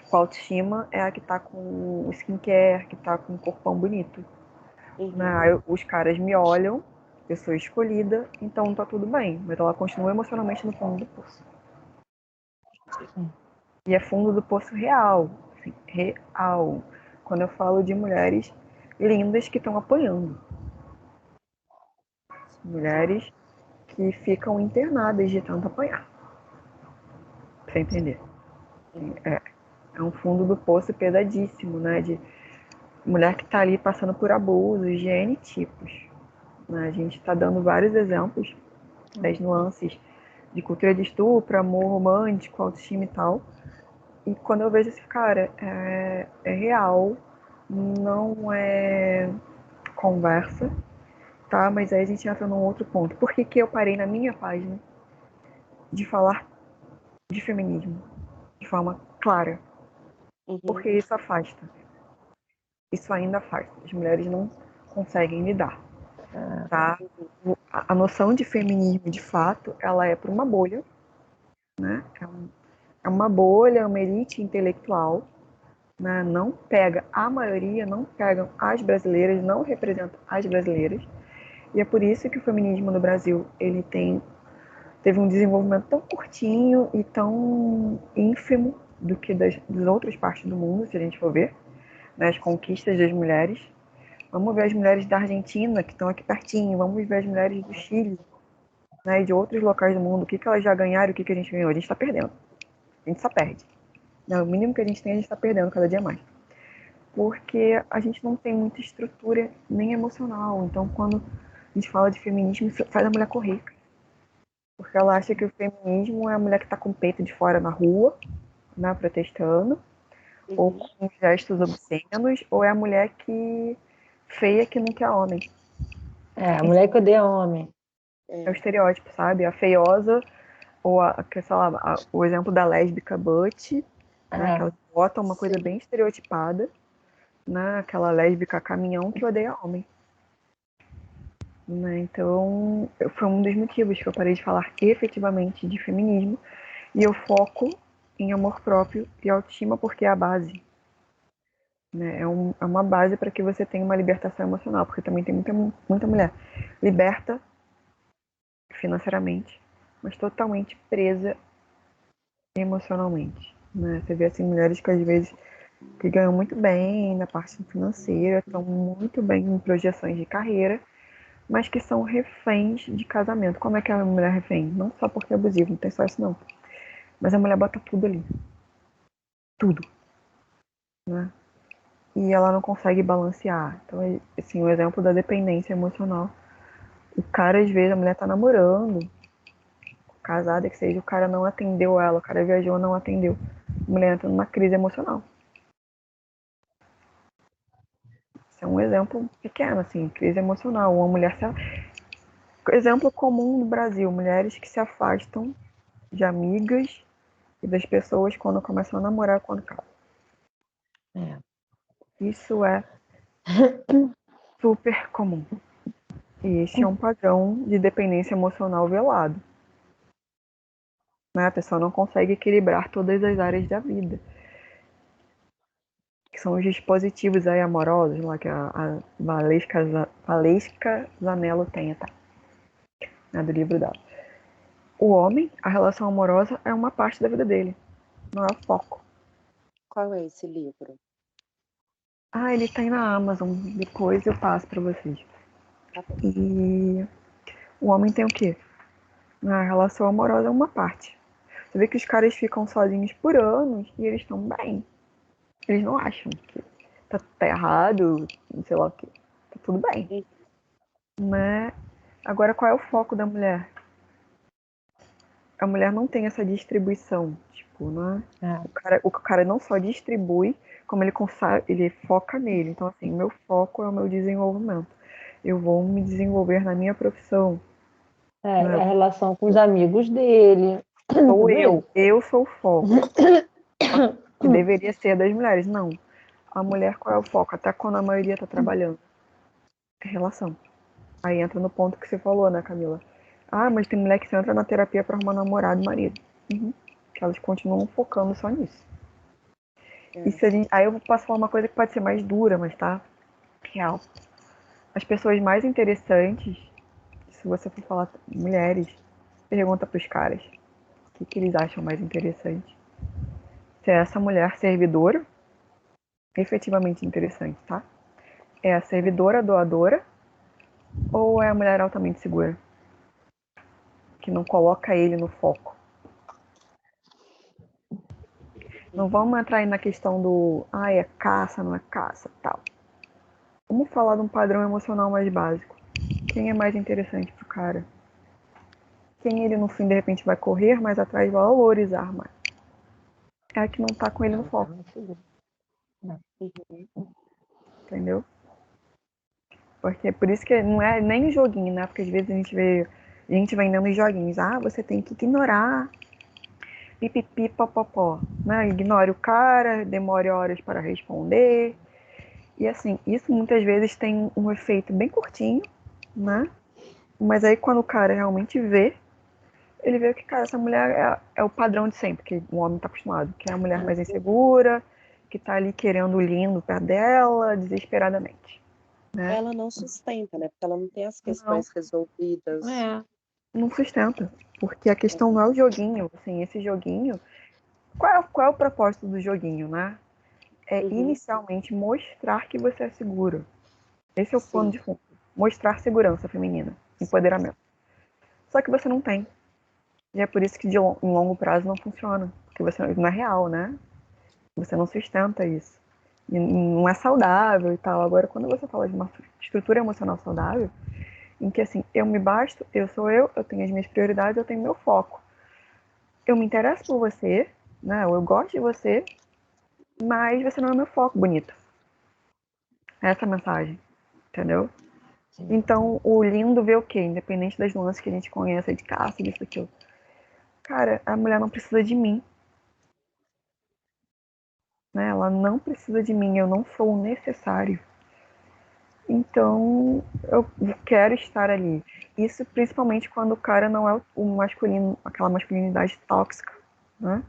com autoestima é a que tá com o skincare, que tá com o corpão bonito. Né? Aí, os caras me olham, eu sou escolhida, então tá tudo bem. Mas ela continua emocionalmente no fundo do poço. E é fundo do poço real. Assim, real. Quando eu falo de mulheres lindas que estão apanhando. Mulheres que ficam internadas de tanto apanhar. Pra você entender. É um fundo do poço pesadíssimo, né? De mulher que tá ali passando por abusos de N tipos. Né? A gente tá dando vários exemplos das nuances de cultura de estupro, amor romântico, autoestima e tal. E quando eu vejo esse cara, é real, não é conversa, tá? Mas aí a gente entra num outro ponto. Por que eu parei na minha página de falar de feminismo de forma clara? Porque isso afasta. Isso ainda afasta. As mulheres não conseguem lidar, tá? A noção de feminismo, de fato, ela é para uma bolha, né? É uma bolha, uma elite intelectual, né? Não pega a maioria, não pegam as brasileiras, não representam as brasileiras. E é por isso que o feminismo no Brasil ele teve um desenvolvimento tão curtinho e tão ínfimo do que das outras partes do mundo, se a gente for ver, né, as conquistas das mulheres. Vamos ver as mulheres da Argentina, que estão aqui pertinho, vamos ver as mulheres do Chile, né, e de outros locais do mundo, o que elas já ganharam e o que a gente ganhou. A gente está perdendo. A gente só perde. O mínimo que a gente tem, a gente está perdendo cada dia mais. Porque a gente não tem muita estrutura nem emocional. Então, quando a gente fala de feminismo, isso faz a mulher correr. Porque ela acha que o feminismo é a mulher que está com o peito de fora na rua, né, protestando, ou com gestos obscenos, ou é a mulher que feia que não quer homem. A mulher que odeia homem. É o estereótipo, sabe? A feiosa, ou sei lá, o exemplo da lésbica butt, né, que ela bota uma coisa bem estereotipada, né, aquela lésbica caminhão que odeia homem. Né? Então, foi um dos motivos que eu parei de falar efetivamente de feminismo e eu foco em amor próprio e autoestima porque é a base. Né? É uma base para que você tenha uma libertação emocional, porque também tem muita mulher liberta financeiramente, mas totalmente presa emocionalmente. Né? Você vê assim, mulheres que às vezes que ganham muito bem na parte financeira, estão muito bem em projeções de carreira, mas que são reféns de casamento. Como é que a mulher é refém? Não só porque é abusivo, não tem só isso não. Mas a mulher bota tudo ali. Tudo. Né? E ela não consegue balancear. Então, assim, o exemplo da dependência emocional. O cara, às vezes, a mulher tá namorando, casada que seja, o cara não atendeu ela, o cara viajou, não atendeu. A mulher entra numa crise emocional. Esse é um exemplo pequeno, assim, crise emocional. Uma mulher exemplo comum no Brasil, mulheres que se afastam de amigas e das pessoas quando começam a namorar, quando casam. É. Isso é super comum. E este é um padrão de dependência emocional velado. Né? A pessoa não consegue equilibrar todas as áreas da vida. Que são os dispositivos aí amorosos, lá que a Valesca Zanello tem, tá? Né, do livro dela. O homem, a relação amorosa é uma parte da vida dele, não é o foco. Qual é esse livro? Ah, ele tem na Amazon, depois eu passo pra vocês. Tá bom. E o homem tem o quê? A relação amorosa é uma parte. Você vê que os caras ficam sozinhos por anos e eles estão bem. Eles não acham que tá errado, sei lá o quê. Tá tudo bem. Né? Agora, qual é o foco da mulher? A mulher não tem essa distribuição, tipo, né? O cara não só distribui, como ele foca nele. Então, assim, meu foco é o meu desenvolvimento. Eu vou me desenvolver na minha profissão. Né? A relação com os amigos dele. Sou Tudo isso. eu sou o foco. Que deveria ser das mulheres. Não. A mulher, qual é o foco? Até quando a maioria tá trabalhando. É relação. Aí entra no ponto que você falou, né, Camila? Ah, mas tem mulher que só entra na terapia pra arrumar namorado e marido. Uhum. Que elas continuam focando só nisso. E se a gente... Aí eu posso falar uma coisa que pode ser mais dura, mas tá real. As pessoas mais interessantes, se você for falar mulheres, pergunta pros caras o que eles acham mais interessante. Se é essa mulher servidora, efetivamente interessante, tá? É a servidora doadora ou é a mulher altamente segura? Que não coloca ele no foco. Não vamos entrar aí na questão do é caça, não é caça, tal. Vamos falar de um padrão emocional mais básico. Quem é mais interessante pro cara? Quem ele no fim de repente vai correr mais atrás, valorizar mais? É a que não tá com ele no foco. Entendeu? Porque é por isso que não é nem joguinho, né? Porque às vezes a gente vendendo os joguinhos. Ah, você tem que ignorar. Pipipi, popopó. Né? Ignore o cara, demore horas para responder. E assim, isso muitas vezes tem um efeito bem curtinho, né? Mas aí quando o cara realmente vê, ele vê que, cara, essa mulher é o padrão de sempre, que o homem tá acostumado. Que é a mulher mais insegura, que tá ali querendo o lindo perto dela, desesperadamente. Né? Ela não sustenta, né? Porque ela não tem as Não, questões resolvidas. não sustenta. Porque a questão não é o joguinho. Assim, esse joguinho. Qual é o propósito do joguinho, né? É inicialmente mostrar que você é seguro. Esse é o plano de fundo. Mostrar segurança feminina, empoderamento. Só que você não tem. E é por isso que em longo prazo não funciona. Porque você não é real, né? Você não sustenta isso. E não é saudável e tal. Agora, quando você fala de uma estrutura emocional saudável, em que assim, eu me basto, eu sou eu tenho as minhas prioridades, eu tenho meu foco. Eu me interesso por você, né? Eu gosto de você, mas você não é meu foco, bonito. Essa é a mensagem, entendeu? Sim. Então, o lindo vê o quê? Independente das nuances que a gente conhece de caça, disso, aquilo. Cara, a mulher não precisa de mim. Né? Ela não precisa de mim, eu não sou o necessário. Então, eu quero estar ali. Isso principalmente quando o cara não é o masculino, aquela masculinidade tóxica, né?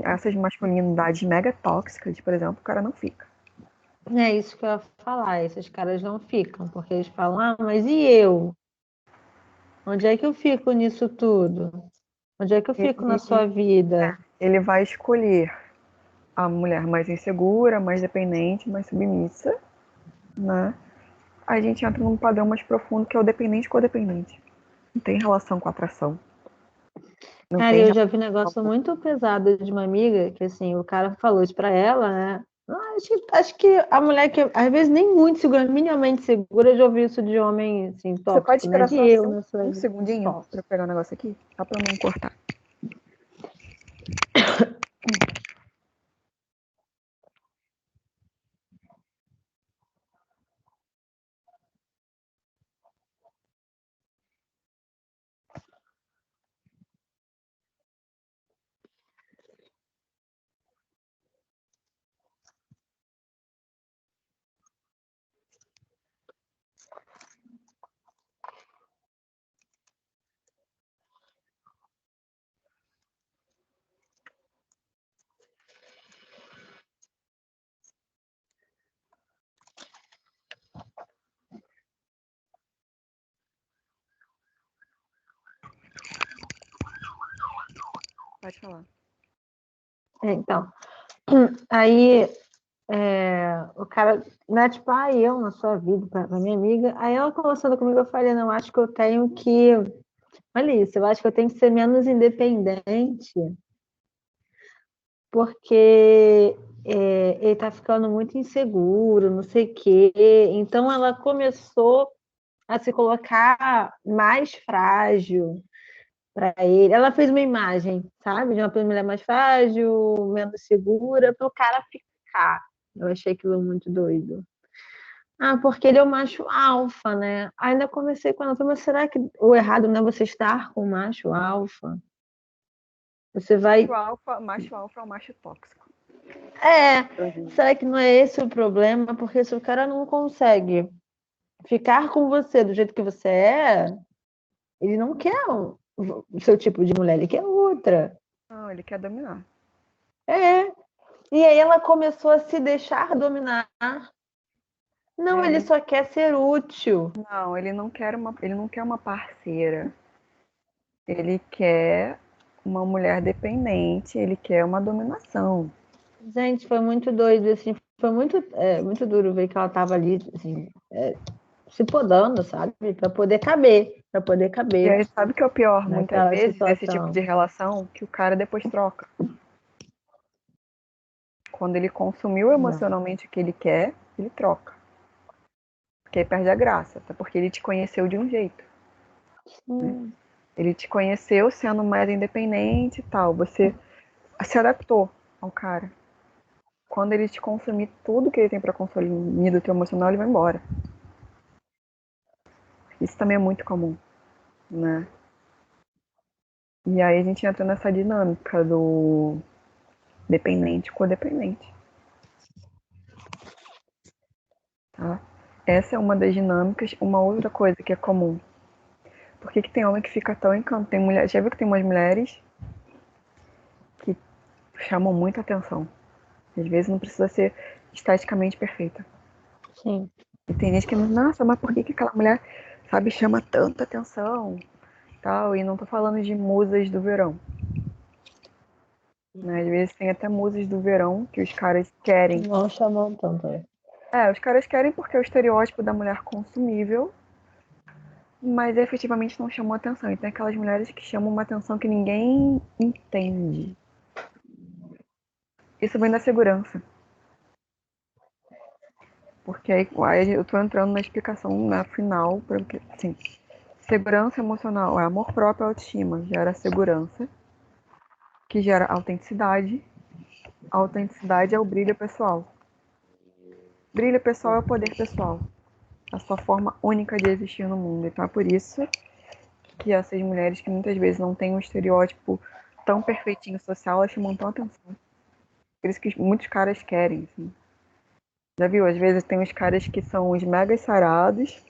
Essas masculinidades mega tóxicas, por exemplo, o cara não fica. É isso que eu ia falar, esses caras não ficam, porque eles falam, mas e eu? Onde é que eu fico nisso tudo? Onde é que eu fico na sua vida? Ele vai escolher a mulher mais insegura, mais dependente, mais submissa, né? A gente entra num padrão mais profundo que é o dependente codependente. Não tem relação com atração. Não Cara, tem eu já vi um negócio muito pesado de uma amiga, que assim, o cara falou isso pra ela, né? Acho que a mulher que às vezes nem muito segura, minimamente segura, eu já ouvi isso de homem assim, Você pode tóxico, né? esperar De só eu, na sua um vida. segundinho Posso. para pegar o negócio aqui? Só para não cortar. pode falar. Então, aí o cara, né, tipo, eu na sua vida, pra minha amiga, aí ela conversando comigo, eu falei, não, acho que eu tenho que, olha isso, eu acho que eu tenho que ser menos independente, porque ele tá ficando muito inseguro, não sei o quê, então ela começou a se colocar mais frágil para ele. Ela fez uma imagem, sabe, de uma mulher mais frágil, menos segura, para o cara ficar. Eu achei aquilo muito doido. Porque ele é o macho alfa, né? Ainda comecei com ela, mas será que o errado não é você estar com o macho alfa? Você vai. Macho alfa é um macho tóxico. Será que não é esse o problema? Porque se o cara não consegue ficar com você do jeito que você é, ele não quer o seu tipo de mulher, ele quer outra. Não, ele quer dominar. E aí ela começou a se deixar dominar. Não, ele só quer ser útil. Não, ele não quer uma parceira. Ele quer uma mulher dependente, ele quer uma dominação. Gente, foi muito doido, assim, foi muito duro ver que ela tava ali, assim, se podando, sabe? Para poder caber. E aí, sabe o que é o pior, muitas vezes, desse tipo situação. de relação? Que o cara depois troca. Quando ele consumiu emocionalmente o que ele quer, ele troca. Porque aí perde a graça, até porque ele te conheceu de um jeito. Né? Ele te conheceu sendo mais independente e tal. Você se adaptou ao cara. Quando ele te consumir tudo que ele tem para consumir do teu emocional, ele vai embora. Isso também é muito comum, né? E aí a gente entra nessa dinâmica do dependente codependente. Tá? Essa é uma das dinâmicas. Uma outra coisa que é comum. Por que tem homem que fica tão encantado? Tem mulher, já viu que tem umas mulheres que chamam muita atenção. Às vezes não precisa ser esteticamente perfeita. Sim. E tem gente que, nossa, mas por que aquela mulher, sabe, chama tanta atenção? Tal, e não tô falando de musas do verão. Né? Às vezes tem até musas do verão que os caras querem. Não chamam tanto, os caras querem porque é o estereótipo da mulher consumível, mas efetivamente não chamou atenção. E tem aquelas mulheres que chamam uma atenção que ninguém entende. Isso vem da segurança. Porque aí eu tô entrando na explicação na final, porque, assim, segurança emocional é amor próprio e autoestima, gera segurança, que gera autenticidade. A autenticidade é o brilho pessoal. Brilho pessoal é o poder pessoal. A sua forma única de existir no mundo. Então é por isso que essas mulheres que muitas vezes não têm um estereótipo tão perfeitinho social, elas chamam tão atenção. Por isso que muitos caras querem, assim. Já viu? Às vezes tem os caras que são os mega sarados,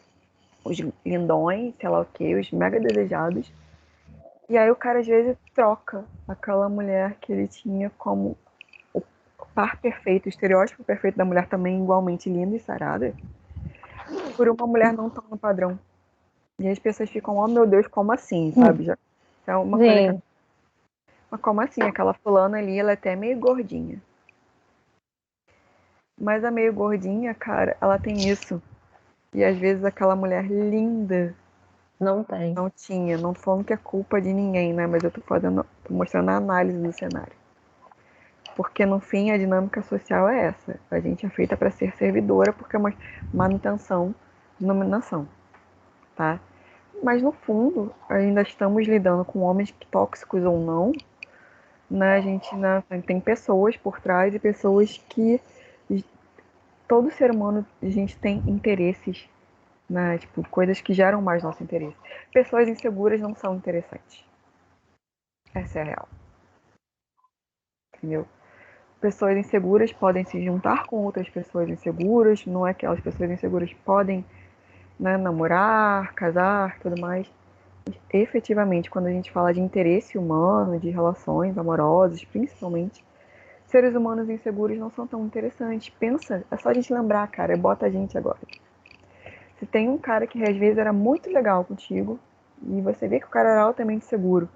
os lindões, sei lá o que, os mega desejados. E aí o cara às vezes troca aquela mulher que ele tinha como o par perfeito, o estereótipo perfeito da mulher também igualmente linda e sarada, por uma mulher não tão no padrão. E as pessoas ficam, oh meu Deus, como assim, sabe? Já é uma coisa que... Mas como assim? Aquela fulana ali, ela é até meio gordinha. Mas a meio gordinha, cara, ela tem isso. E às vezes aquela mulher linda não tem. Não tinha. Não tô falando que é culpa de ninguém, né? Mas eu tô mostrando a análise do cenário. Porque no fim a dinâmica social é essa. A gente é feita para ser servidora porque é uma manutenção de dominação, tá? Mas no fundo ainda estamos lidando com homens tóxicos ou não, né? A gente tem pessoas por trás e pessoas que todo ser humano a gente tem interesses, né? Tipo, coisas que geram mais nosso interesse. Pessoas inseguras não são interessantes. Essa é a real. Entendeu? Pessoas inseguras podem se juntar com outras pessoas inseguras, não é que aquelas pessoas inseguras podem, né, namorar, casar, tudo mais. Efetivamente, quando a gente fala de interesse humano, de relações amorosas, principalmente, seres humanos inseguros não são tão interessantes. Pensa, é só a gente lembrar, cara, bota a gente agora. Se tem um cara que às vezes era muito legal contigo, e você vê que o cara era altamente seguro,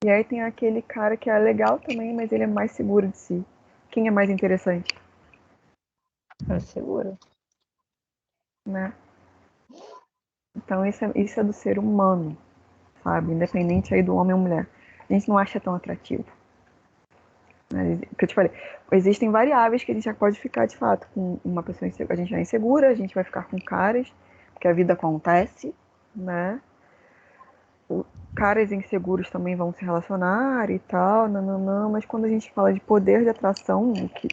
E aí tem aquele cara que é legal também, mas ele é mais seguro de si. Quem é mais interessante, É seguro. né? Então isso é do ser humano, sabe? Independente aí do homem ou mulher. A gente não acha tão atrativo. Né? Que eu te falei, existem variáveis que a gente já pode ficar de fato com uma pessoa insegura. A gente é insegura, a gente vai ficar com caras, porque a vida acontece, né? Caras inseguros também vão se relacionar e tal, não, mas quando a gente fala de poder de atração, que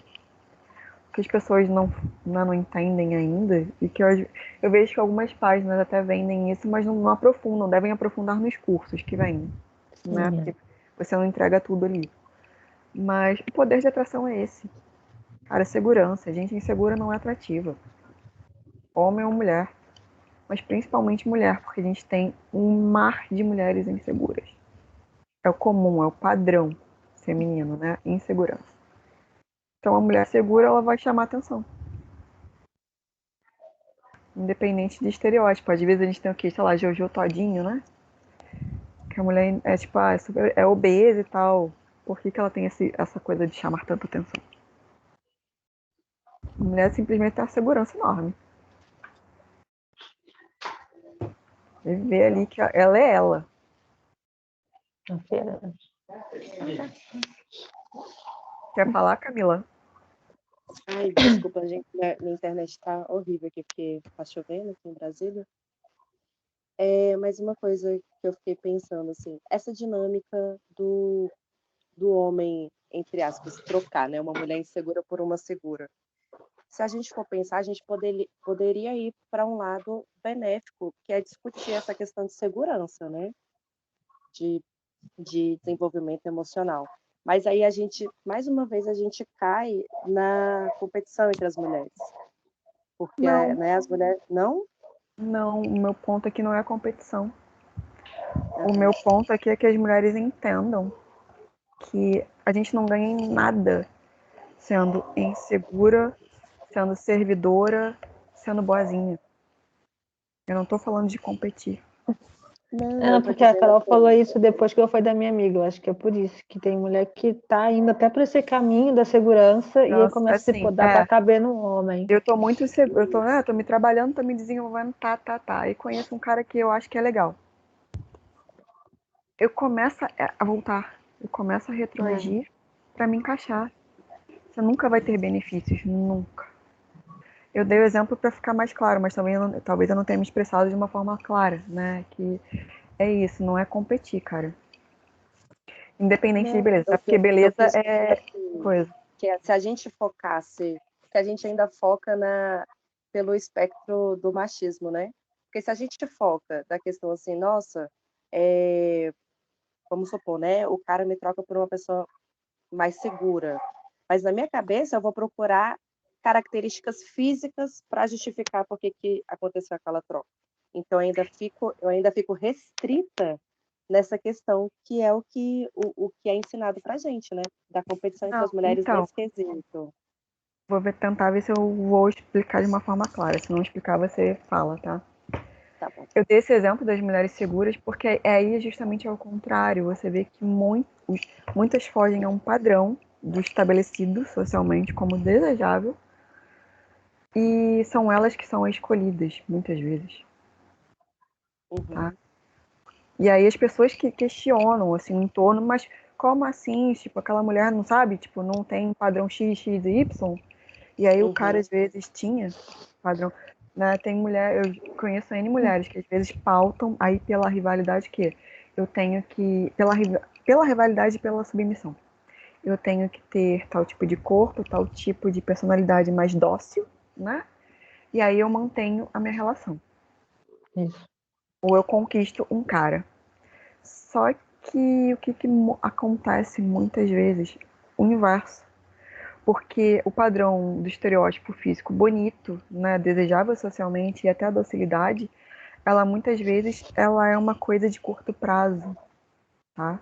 as pessoas não entendem ainda, e que eu vejo que algumas páginas até vendem isso, mas não aprofundam, devem aprofundar nos cursos que vendem, né? Porque você não entrega tudo ali. Mas o poder de atração é esse. Cara, segurança. Gente insegura não é atrativa. Homem ou mulher. Mas principalmente mulher, porque a gente tem um mar de mulheres inseguras. É o comum, é o padrão feminino, né? Insegurança. Então a mulher segura, ela vai chamar atenção. Independente de estereótipo. Às vezes a gente tem o quê? Sei lá, Jojo Todinho, né? Que a mulher é tipo, é obesa e tal. Por que ela tem essa coisa de chamar tanta atenção? A mulher simplesmente tem uma segurança enorme. Ele vê ali que ela é ela. Quer falar, Camila? Ai, desculpa, gente, minha internet tá horrível aqui, porque tá chovendo aqui em Brasília. Mas uma coisa que eu fiquei pensando, assim, essa dinâmica do homem, entre aspas, trocar, né? Uma mulher insegura por uma segura. Se a gente for pensar, a gente poderia ir para um lado benéfico, que é discutir essa questão de segurança, né? De desenvolvimento emocional. Mas aí mais uma vez, a gente cai na competição entre as mulheres. Porque, Não, né, as mulheres... Não? não, o meu ponto aqui não é a competição. O meu ponto aqui é que as mulheres entendam que a gente não ganha em nada sendo insegura, sendo servidora, sendo boazinha. Eu não tô falando de competir. Não, Não, eu tô porque a dizendo Carol falou assim... isso depois que eu fui da minha amiga. Eu acho que é por isso que tem mulher que tá indo até para esse caminho da segurança e aí Nossa, começa a se assim, podar para caber no homem. eu tô muito segura, tô me trabalhando, tô me desenvolvendo, tá. E conheço um cara que eu acho que é legal. Eu começo a voltar, eu começo a retroagir pra me encaixar. Você nunca vai ter benefícios, nunca. Eu dei o exemplo para ficar mais claro, mas também talvez eu não tenha me expressado de uma forma clara, né? Que é isso, não é competir, cara. Independente de Não, beleza, eu, sabe? Porque eu beleza quis dizer é assim, coisa. que se a gente focasse, que a gente ainda foca pelo espectro do machismo, né? Porque se a gente foca da questão assim, nossa, vamos supor, né? O cara me troca por uma pessoa mais segura. Mas na minha cabeça eu vou procurar características físicas para justificar por que aconteceu aquela troca. Então eu ainda fico restrita nessa questão que é o que é ensinado pra gente, né? Da competição entre Não, as mulheres então, nesse quesito. tentar ver se eu vou explicar de uma forma clara. Se não explicar, você fala, tá? Tá bom. Eu dei esse exemplo das mulheres seguras porque aí justamente ao contrário. Você vê que muitas fogem a um padrão do estabelecido socialmente como desejável e são elas que são escolhidas, muitas vezes, tá? Uhum. E aí as pessoas que questionam, assim, em torno, mas como assim? Tipo, aquela mulher não sabe? Tipo, não tem padrão X, X e Y? E aí o cara, Uhum. às vezes, tinha padrão. Né? Tem mulher, eu conheço N mulheres que às vezes pautam aí pela rivalidade que eu tenho que. Pela rivalidade e pela submissão. Eu tenho que ter tal tipo de corpo, tal tipo de personalidade mais dócil, né? E aí eu mantenho a minha relação. Isso. Ou eu conquisto um cara. Só que o que acontece muitas vezes? O inverso. Porque o padrão do estereótipo físico bonito, né, desejável socialmente e até a docilidade, ela muitas vezes ela é uma coisa de curto prazo, tá?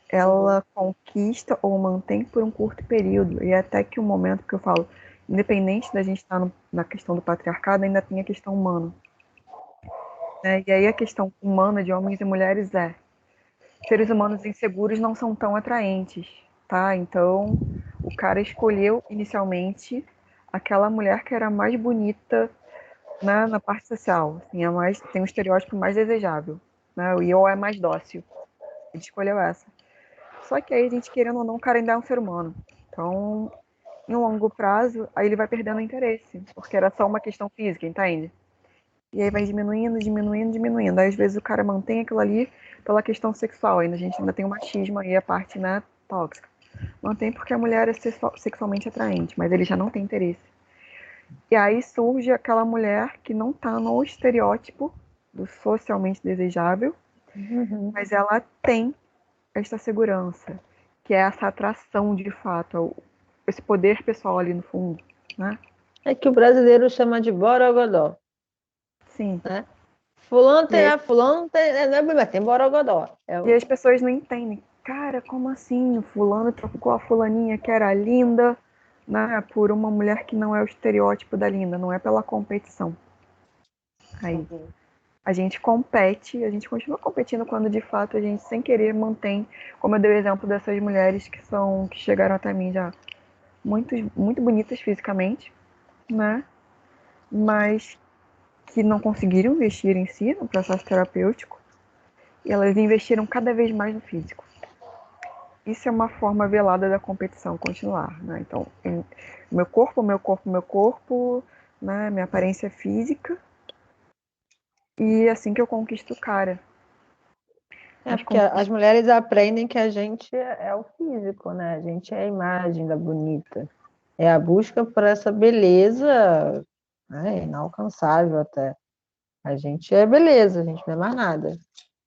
Ela conquista ou mantém por um curto período e até que o momento que eu falo, independente da gente estar na questão do patriarcado, ainda tem a questão humana, né? E aí a questão humana de homens e mulheres seres humanos inseguros não são tão atraentes, tá? Então, o cara escolheu inicialmente aquela mulher que era mais bonita, né, na parte social, assim, tem um estereótipo mais desejável, né? E ou é mais dócil. Ele escolheu essa. Só que aí a gente, querendo ou não, o cara ainda é um ser humano. Então, em longo prazo, aí ele vai perdendo o interesse, porque era só uma questão física, entende? E aí vai diminuindo, diminuindo, diminuindo. Aí às vezes o cara mantém aquilo ali pela questão sexual. Ainda a gente ainda tem o machismo aí, a parte, né, tóxica. Mantém porque a mulher é sexualmente atraente, mas ele já não tem interesse. E aí surge aquela mulher que não tá no estereótipo do socialmente desejável, mas ela tem esta segurança, que é essa atração de fato, esse poder pessoal ali no fundo, né? É que o brasileiro chama de borogodó, Sim. né? Fulano E tem, aí, fulano tem, mas tem borogodó. e as pessoas não entendem. Cara, como assim? O fulano trocou a fulaninha que era linda, né, por uma mulher que não é o estereótipo da linda, não é pela competição. Aí Uhum. a gente compete, a gente continua competindo quando de fato a gente sem querer mantém, como eu dei o exemplo dessas mulheres que chegaram até mim já muito bonitas fisicamente, né? Mas que não conseguiram investir em si, no processo terapêutico, e elas investiram cada vez mais no físico. Isso é uma forma velada da competição continuar, né? Então, meu corpo, meu corpo, meu corpo, né? Minha aparência física, e assim que eu conquisto o cara. É Mas porque as mulheres aprendem que a gente é o físico, né? A gente é a imagem da bonita. É a busca por essa beleza, né, inalcançável até. A gente é beleza, a gente não é mais nada.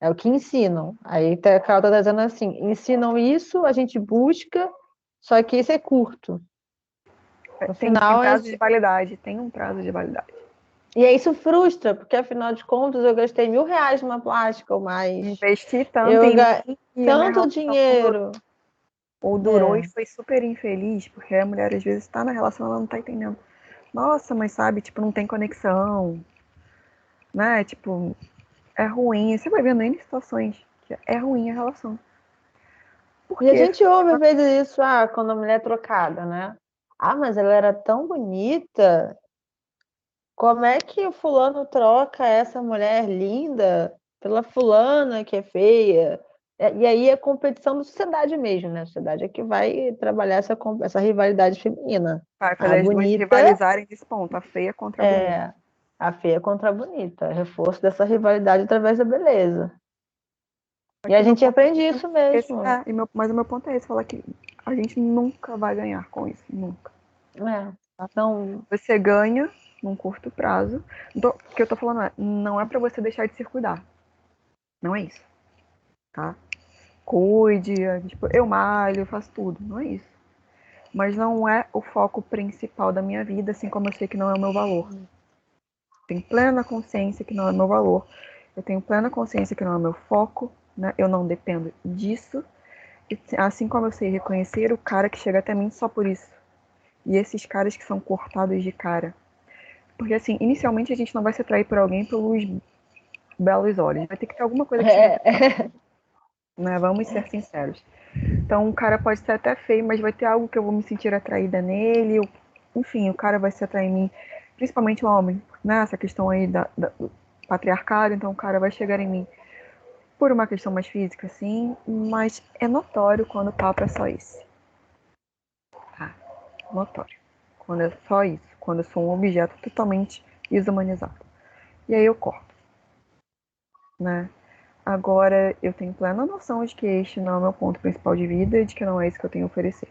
É o que ensinam. Aí a Carol está dizendo assim: ensinam isso, a gente busca, só que isso é curto. No tem final, prazo de validade, tem um prazo de validade. e aí isso frustra, porque afinal de contas eu gastei R$ 1.000 numa plástica ou mais. Investi tanto Eu em mim e a minha tanto relação não durou. dinheiro. Ou durou e foi super infeliz, porque a mulher às vezes está na relação e ela não tá entendendo. Nossa, mas sabe, tipo, não tem conexão, né? Tipo, é ruim. Você vai vendo N situações que é ruim a relação. Por E a quê? gente ouve às vezes isso, quando a mulher é trocada, né? Ah, mas ela era tão bonita. Como é que o fulano troca essa mulher linda pela fulana que é feia? E aí é competição da sociedade mesmo, né? A sociedade é que vai trabalhar essa rivalidade feminina. Vai A fazer as duas bonita rivalizarem nesse ponto, a feia contra a bonita. é a feia contra a bonita. Reforço dessa rivalidade através da beleza. E a Aqui meu gente ponto aprende isso é esse, mesmo. mas o meu ponto é esse, falar que a gente nunca vai ganhar com isso, nunca. Então, Você ganha num curto prazo. O que eu tô falando não é pra você deixar de se cuidar. Não é isso, tá? Cuide, tipo, eu malho, eu faço tudo, não é isso. Mas não é o foco principal da minha vida, assim como eu sei que não é o meu valor. Tenho plena consciência que não é o meu valor. Eu tenho plena consciência que não é o meu foco, né? Eu não dependo disso. E assim como eu sei reconhecer o cara que chega até mim só por isso. E esses caras que são cortados de cara. Porque assim, inicialmente a gente não vai se atrair por alguém pelos belos olhos. Vai ter que ter alguma coisa que chame atenção, né? Vamos ser sinceros. Então, o cara pode ser até feio, mas vai ter algo que eu vou me sentir atraída nele. Enfim, o cara vai se atrair em mim, principalmente o homem, né? Essa questão aí do patriarcado. Então, o cara vai chegar em mim por uma questão mais física, sim, mas é notório quando o papo é só esse. Tá? Notório. Quando é só isso. Quando eu sou um objeto totalmente desumanizado. E aí eu corto, né? Agora, eu tenho plena noção de que este não é o meu ponto principal de vida e de que não é isso que eu tenho a oferecer.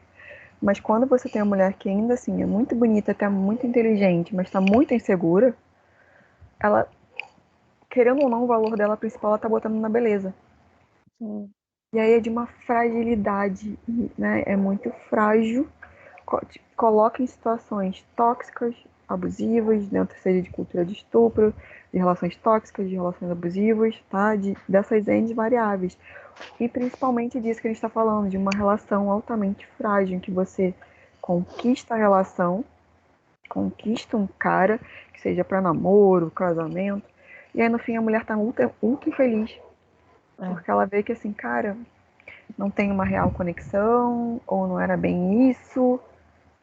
Mas quando você tem uma mulher que ainda assim é muito bonita, até muito inteligente, mas está muito insegura, ela, querendo ou não, o valor dela principal ela tá botando na beleza. sim. E aí é de uma fragilidade, né? É muito frágil. Coloca em situações tóxicas, abusivas, dentro seja de cultura de estupro, de relações tóxicas, de relações abusivas, tá? Dessas N variáveis. E principalmente disso que a gente está falando, de uma relação altamente frágil, em que você conquista a relação, conquista um cara, que seja para namoro, casamento, e aí no fim a mulher tá ultra, ultra infeliz. Porque ela vê que assim, cara, não tem uma real conexão, ou não era bem isso,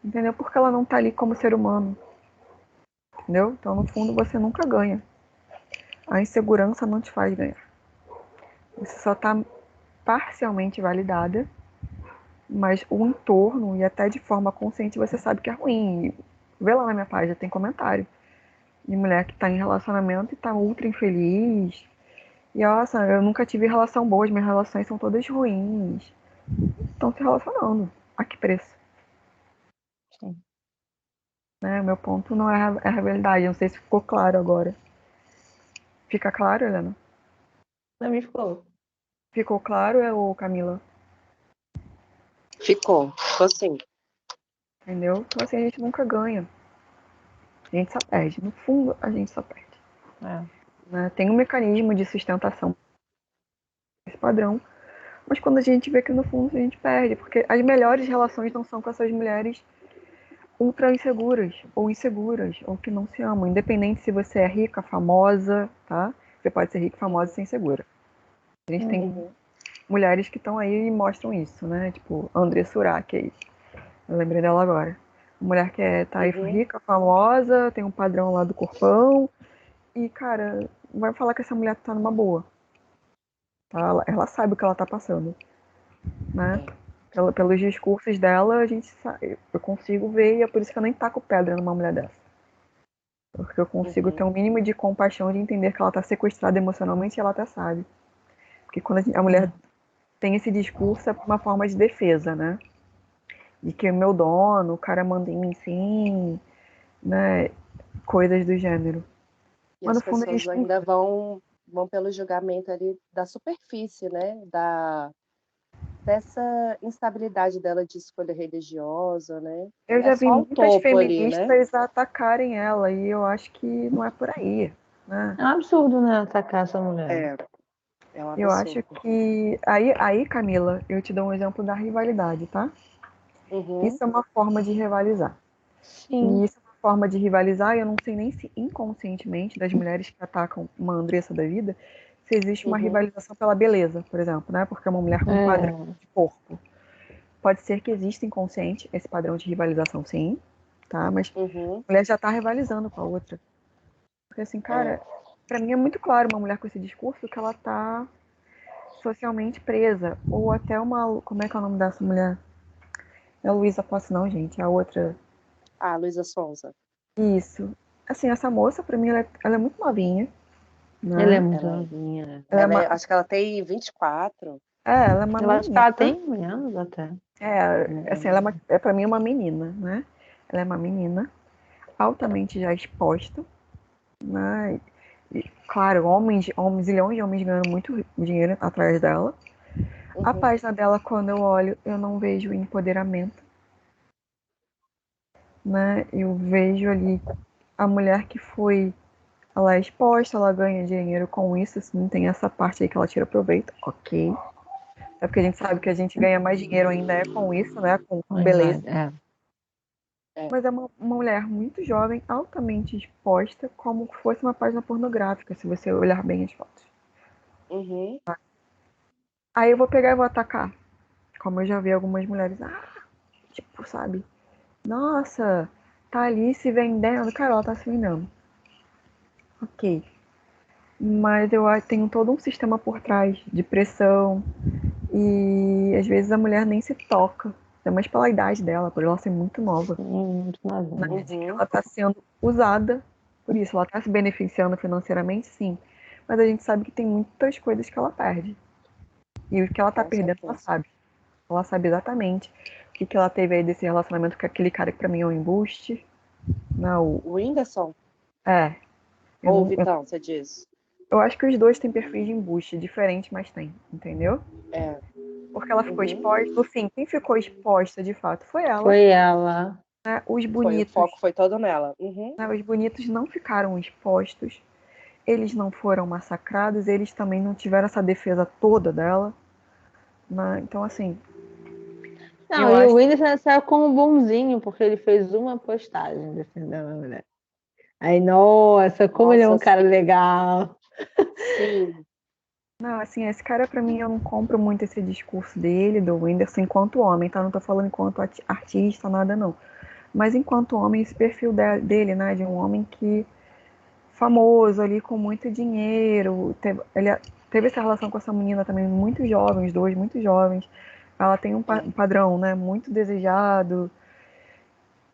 entendeu? Porque ela não tá ali como ser humano, entendeu? Então, no fundo, você nunca ganha. A insegurança não te faz ganhar. Você só tá parcialmente validada, mas o entorno, e até de forma consciente, você sabe que é ruim. Vê lá na minha página, tem comentário de mulher que tá em relacionamento e tá ultra infeliz. E nossa, eu nunca tive relação boa, minhas relações são todas ruins. Estão se relacionando. A que preço? Sim. Né? Meu ponto não é a realidade. Não sei se ficou claro agora. Fica claro, Helena? Não me ficou. Ficou claro, ô Camila? Ficou assim. Entendeu? Então assim, a gente nunca ganha. A gente só perde. No fundo, a gente só perde. Né? Tem um mecanismo de sustentação desse padrão, mas quando a gente vê que no fundo a gente perde, porque as melhores relações não são com essas mulheres ultra inseguras, ou inseguras, ou que não se amam, independente se você é rica, famosa, tá? Você pode ser rica, famosa e ser insegura. A gente tem mulheres que estão aí e mostram isso, né? Tipo, André Surak aí. Eu lembrei dela agora. Mulher que tá aí rica, famosa, tem um padrão lá do corpão, e, cara, vai falar que essa mulher tá numa boa. Tá? Ela sabe o que ela tá passando, né? Pelos discursos dela, a gente sabe, eu consigo ver, e é por isso que eu nem taco pedra numa mulher dessa. Porque eu consigo ter um mínimo de compaixão de entender que ela tá sequestrada emocionalmente e ela até sabe. Porque quando a mulher tem esse discurso, é uma forma de defesa, né? De que o meu dono, o cara manda em mim sim, né? Coisas do gênero. E Mas as no fundo a pessoas gente não. ainda vão pelo julgamento ali da superfície, né? Dessa instabilidade dela de escolha religiosa, né? Eu É já vi só o muitas topo ali, né? feministas atacarem ela, e eu acho que não é por aí, né? É um absurdo, né, atacar essa mulher. É um Eu acho absurdo. que. Aí, Camila, eu te dou um exemplo da rivalidade, tá? Isso é uma forma de rivalizar. Sim. E isso é uma forma de rivalizar, e eu não sei nem se inconscientemente das mulheres que atacam uma Andressa da vida, se existe uma rivalização pela beleza, por exemplo, né? Porque é uma mulher com um padrão de corpo. Pode ser que exista inconsciente esse padrão de rivalização, sim, tá? Mas a mulher já tá rivalizando com a outra. Porque assim, cara, pra mim é muito claro uma mulher com esse discurso que ela tá socialmente presa. Ou até uma. Como é que é o nome dessa mulher? Não é Luísa Posse, não, gente. É a outra. Ah, Luísa Sonza. Isso. Assim, essa moça, pra mim, ela é muito novinha. Ela é Né? muito novinha, né? Acho que ela tem 24. Ela é uma Eu acho que menina. ela tem anos até. Assim, ela pra mim é uma menina, né? Ela é uma menina altamente já exposta, né? E, claro, zilhões de homens ganhando muito dinheiro atrás dela. A página dela, quando eu olho, eu não vejo empoderamento, né? Eu vejo ali a mulher que foi, ela é exposta, ela ganha dinheiro com isso, assim, tem essa parte aí que ela tira proveito, ok. É porque a gente sabe que a gente ganha mais dinheiro ainda é com isso, né? Com beleza. Mas é uma mulher muito jovem, altamente exposta, como se fosse uma página pornográfica, se você olhar bem as fotos. Aí eu vou pegar e vou atacar. Como eu já vi algumas mulheres, tipo, sabe? Nossa, tá ali se vendendo. Cara, ela tá se vendendo. Ok. Mas eu tenho todo um sistema por trás de pressão. E às vezes a mulher nem se toca. Até mais pela idade dela, por ela ser muito nova. Muito novinha. Ela tá sendo usada por isso. Ela tá se beneficiando financeiramente, sim. Mas a gente sabe que tem muitas coisas que ela perde. E o que ela tá perdendo, ela sabe. Ela sabe exatamente o que ela teve aí desse relacionamento com aquele cara que pra mim é um embuste. Não, O Whindersson? Eu, Ou o não, Vitão, você diz? eu acho que os dois têm perfis de embuste diferentes, mas tem, entendeu? Porque ela ficou exposta. No fim, quem ficou exposta de fato foi ela. Foi ela. Né? O foco foi todo nela. Né? Os bonitos não ficaram expostos. Eles não foram massacrados. Eles também não tiveram essa defesa toda dela. Né? Então, assim. Não, e o Whindersson saiu como bonzinho, porque ele fez uma postagem defendendo a mulher. Aí, nossa, como ele é um cara legal. Sim. Não, assim, esse cara pra mim eu não compro muito esse discurso dele, do Whindersson, enquanto homem, tá? Não tô falando enquanto artista, nada não. Mas enquanto homem, esse perfil dele, né? De um homem que famoso ali, com muito dinheiro. Ele teve essa relação com essa menina também muito jovem, os dois muito jovens. Ela tem um padrão, né? Muito desejado.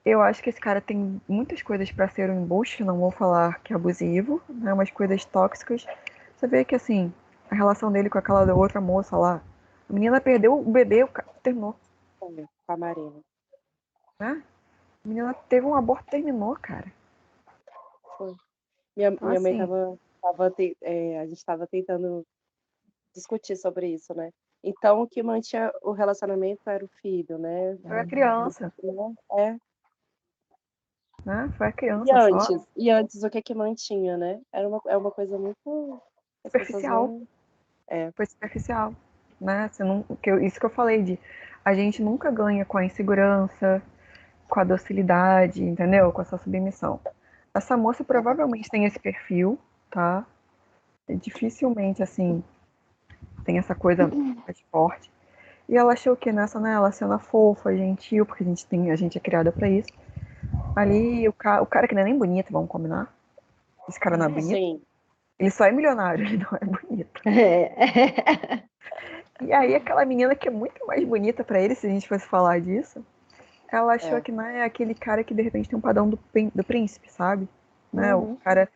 Eu acho que esse cara tem muitas coisas pra ser um embuste, não vou falar que é abusivo, né? Umas coisas tóxicas. Você vê que, assim, a relação dele com aquela outra moça lá, a menina perdeu o bebê, o cara terminou, Com a Marina. né? A menina teve um aborto, terminou, cara. Foi. Então, Minha mãe assim, a gente estava tentando discutir sobre isso, né? Então, o que mantinha o relacionamento era o filho, né? foi a criança, É. né? Foi a criança só, E antes o que que mantinha, né? É uma coisa muito. As pessoas superficial. não. É. Foi superficial, né? Você não, isso que eu falei de a gente nunca ganha com a insegurança, com a docilidade, entendeu? Com essa submissão. Essa moça provavelmente tem esse perfil, tá? E dificilmente, assim, tem essa coisa mais forte. E ela achou que nessa, né? Ela sendo fofa, gentil, porque a gente é criada pra isso. Ali, o cara que não é nem bonito, vamos combinar. Esse cara não é bonito. Sim. Ele só é milionário, ele não é bonito. É. E aí, aquela menina que é muito mais bonita pra ele, se a gente fosse falar disso, ela achou É. que não é aquele cara que de repente tem um padrão do príncipe, sabe? Né? O Uhum. cara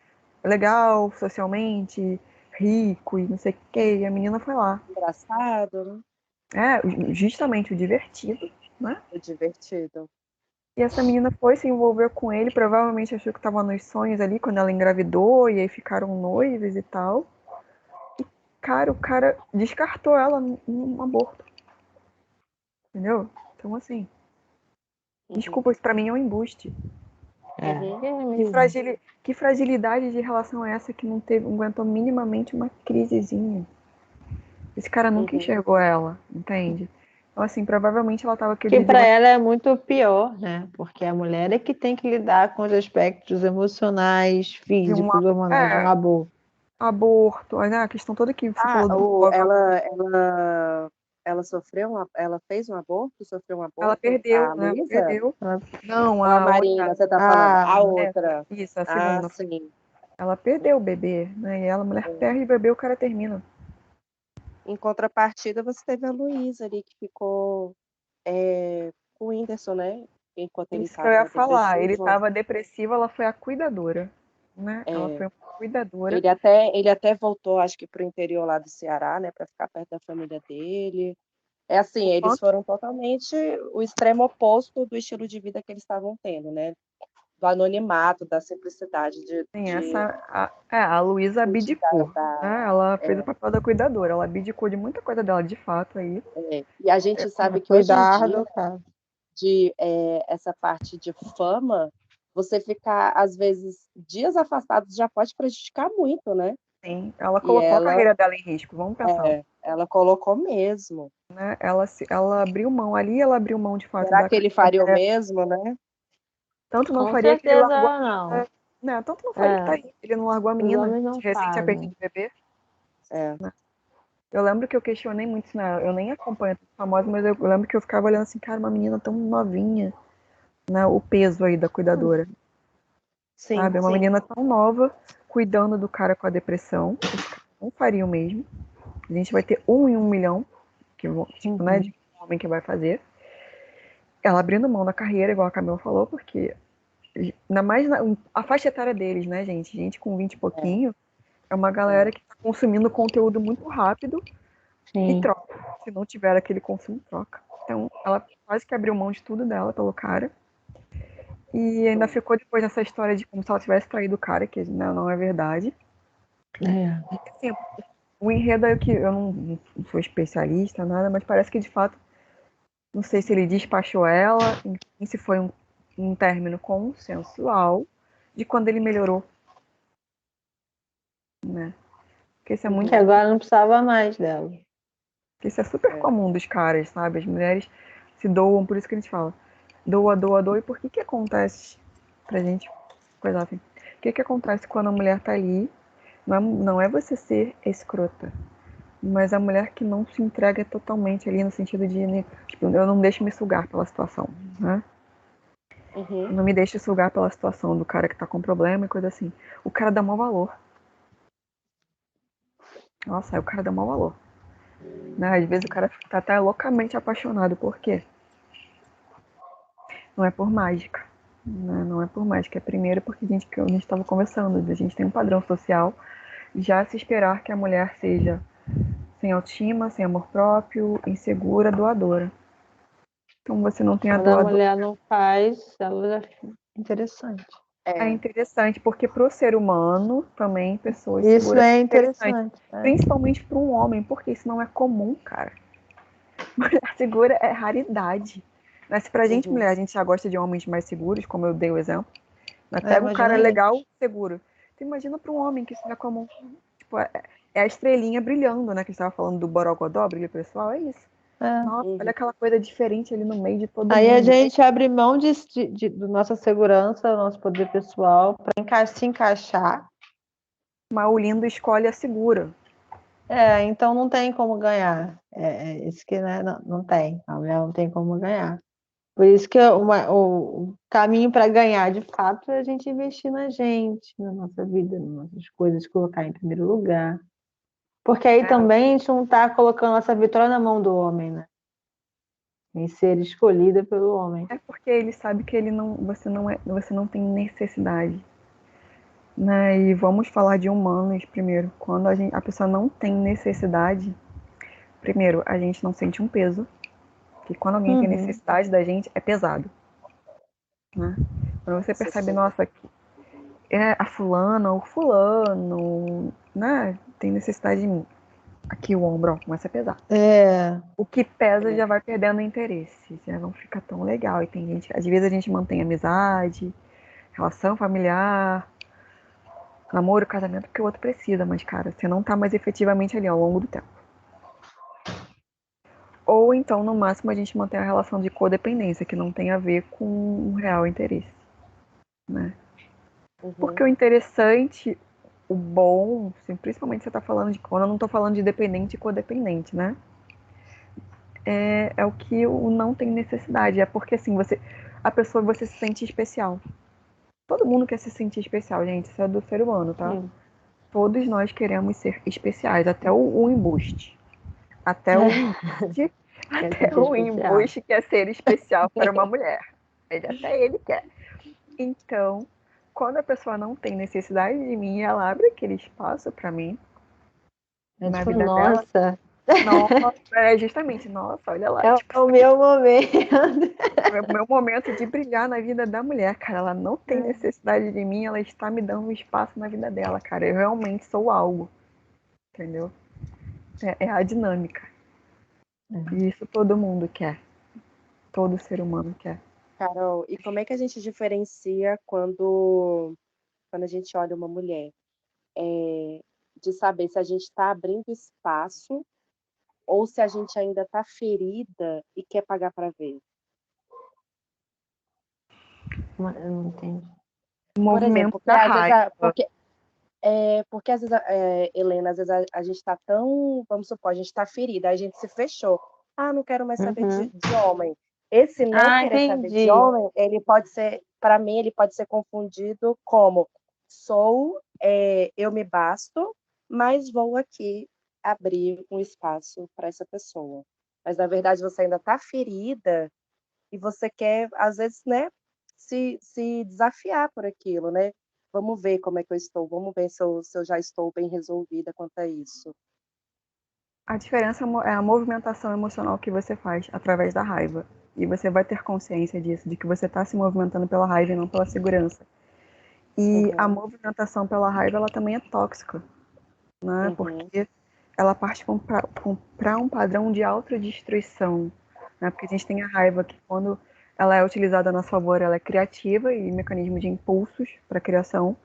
legal, socialmente, rico e não sei o que. E a menina foi lá. Engraçado, né? É, justamente o divertido, né? O divertido. E essa menina foi se envolver com ele, provavelmente achou que estava nos sonhos ali quando ela engravidou, e aí ficaram noivos e tal. Cara, o cara descartou ela num aborto. Entendeu? Então, assim, Uhum. desculpa, isso pra mim é um embuste. Uhum. Que fragilidade de relação é essa que não aguentou minimamente uma crisezinha? Esse cara nunca Uhum. enxergou ela, entende? Então, assim, provavelmente ela tava Que aquele para dia ela é muito pior, né? Porque a mulher é que tem que lidar com os aspectos emocionais, de um físicos, hormonais de um aborto. aborto, né? A questão toda que você falou do Ela sofreu ela fez um aborto? Sofreu um ela aborto? perdeu, A né? Ela Luísa? perdeu. Não, Ou a a Marina, outra, você tá falando? A essa, outra. isso, a Ah, segunda. sim. Ela perdeu o bebê, né? E ela, a mulher perde o bebê, o cara termina. Em contrapartida, você teve a Luísa ali, que ficou com o Whindersson, né? Enquanto ele Isso que eu ia estava falar. Ele depressivo. estava depressivo, ela foi a cuidadora, né? Ela É, foi uma cuidadora. ele até voltou, acho que para o interior lá do Ceará, né? Para ficar perto da família dele. É assim, eles Enquanto foram totalmente o extremo oposto do estilo de vida que eles estavam tendo, né? Do anonimato, da simplicidade tem de a Luísa cuidar abdicou, né? Ela fez o papel da cuidadora. Ela abdicou de muita coisa dela, de fato, aí. E a gente sabe que hoje em Cuidar dia, do caso. essa parte de fama, você ficar, às vezes, dias afastados já pode prejudicar muito, né? Sim, ela E colocou a carreira dela em risco, vamos pensar. ela colocou mesmo. Né? Ela abriu mão ali, ela abriu mão de fato Será da que ele carreira faria o dela. mesmo, né? Tanto não Com faria que ele largou certeza não. né? Tanto não faria que tá É, aí. Ele não largou a os menina, homens não recém tinha perdido fazem. o bebê. É. Né? Eu lembro que eu questionei muito isso, né? Eu nem acompanho a famosa, mas eu lembro que eu ficava olhando assim, cara, uma menina tão novinha, né? O peso aí da cuidadora, Sim, sabe? Uma sim. menina tão nova, cuidando do cara com a depressão. Esse cara não faria o mesmo. A gente vai ter 1 em 1 milhão, que, tipo, né, de um homem que vai fazer. Ela abrindo mão da carreira, igual a Camila falou, porque ainda mais a faixa etária deles, né, gente? Gente com 20 e É, pouquinho, é uma é. galera que tá consumindo conteúdo muito rápido e Sim. troca. Se não tiver aquele consumo, troca. Então, ela quase que abriu mão de tudo dela pelo cara. E ainda ficou depois nessa história de como se ela tivesse traído o cara, que não é verdade. É. E assim, o enredo é que eu não sou especialista, nada, mas parece que de fato, não sei se ele despachou ela, enfim, se foi um término consensual de quando ele melhorou, né? Porque isso é Que muito, agora não precisava mais dela. porque isso é super comum dos caras, sabe? As mulheres se doam, por isso que a gente fala, doa, doa, doa. E por que que acontece pra gente coisa assim? O que que acontece quando a mulher tá ali? Não é você ser escrota, Mas a mulher que não se entrega totalmente ali no sentido de, né, tipo, eu não deixo me sugar pela situação, né? Eu não me deixo sugar pela situação do cara que tá com problema e coisa assim. O cara dá mau valor. Nossa, aí o cara dá mau valor. Né? Às vezes o cara tá até loucamente apaixonado. Por quê? Não é por mágica. Né? Não é por mágica. É primeiro porque que a gente estava conversando. A gente tem um padrão social. Já se esperar que a mulher seja sem autoestima, sem amor próprio, insegura, doadora. Então você não tem a Quando a doadora. mulher não faz, ela já fica interessante. É interessante, porque para o ser humano, também, pessoas Isso seguras é é interessante. interessante. Principalmente para um homem, porque isso não é comum, cara. Mulher segura é raridade. Mas pra gente, mulher, a gente já gosta de homens mais seguros, como eu dei o exemplo. Mas pega um cara Imagina legal, seguro. Tu imagina para um homem que isso não é comum. Tipo, é a estrelinha brilhando, né? Que a gente tava falando do Borogodó, brilho pessoal, é isso. Nossa, olha aquela coisa diferente ali no meio de todo Aí a mundo. gente abre mão da nossa segurança, do nosso poder pessoal, para se encaixar. Mas o lindo escolhe a segura. Então não tem como ganhar. É isso que, né, não tem. A mulher não tem como ganhar. Por isso que o caminho para ganhar, de fato, é a gente investir na gente, na nossa vida, nas nossas coisas, colocar em primeiro lugar. Porque aí também a gente não está colocando essa vitória na mão do homem, né? Em ser escolhida pelo homem. É porque ele sabe que você não tem necessidade. Né? E vamos falar de humanos primeiro. Quando a pessoa não tem necessidade, primeiro, a gente não sente um peso. Porque quando alguém tem necessidade da gente, é pesado. Né? Quando você percebe, nossa, a fulana ou fulano, né, tem necessidade de mim. Aqui o ombro, ó, começa a pesar. O que pesa já vai perdendo interesse, já não fica tão legal. E tem gente, às vezes a gente mantém amizade, relação familiar, namoro, casamento, porque o outro precisa, mas, cara, você não tá mais efetivamente ali ao longo do tempo. Ou então, no máximo, a gente mantém a relação de codependência, que não tem a ver com um real interesse. Né? Porque o interessante, o bom, assim, principalmente você tá falando de. Quando eu não tô falando de dependente e codependente, né? É o que o não tem necessidade. É porque assim, a pessoa você se sente especial. Todo mundo quer se sentir especial, gente. Isso é do ser humano, tá? Todos nós queremos ser especiais, até o embuste. Até o embuste, até o embuste quer ser especial para uma mulher. Até ele quer. Então, quando a pessoa não tem necessidade de mim, ela abre aquele espaço para mim na tipo, vida nossa. dela. Nossa, justamente, nossa, olha lá. É o meu momento. É o meu momento de brilhar na vida da mulher, cara. Ela não tem necessidade de mim, ela está me dando um espaço na vida dela, cara. Eu realmente sou algo. Entendeu? É a dinâmica. E isso todo mundo quer. Todo ser humano quer. Carol, e como é que a gente diferencia quando a gente olha uma mulher? De saber se a gente está abrindo espaço ou se a gente ainda está ferida e quer pagar para ver. Eu não entendi. O Por exemplo, movimento porque da às vezes, raiva. porque às vezes, Helena, às vezes a gente está tão, vamos supor, a gente está ferida, a gente se fechou. Ah, não quero mais saber de homem. Esse não querer saber de Entendi. homem, ele pode ser, para mim, ele pode ser confundido como eu me basto, mas vou aqui abrir um espaço para essa pessoa. Mas na verdade você ainda está ferida e você quer, às vezes, né, se desafiar por aquilo, né? Vamos ver como é que eu estou, vamos ver se eu já estou bem resolvida quanto a isso. A diferença é a movimentação emocional que você faz através da raiva. E você vai ter consciência disso, de que você está se movimentando pela raiva e não pela segurança. E a movimentação pela raiva, ela também é tóxica, né? Porque ela parte para um padrão de autodestruição, né? Porque a gente tem a raiva que quando ela é utilizada a nosso favor, ela é criativa e mecanismo de impulsos para criação.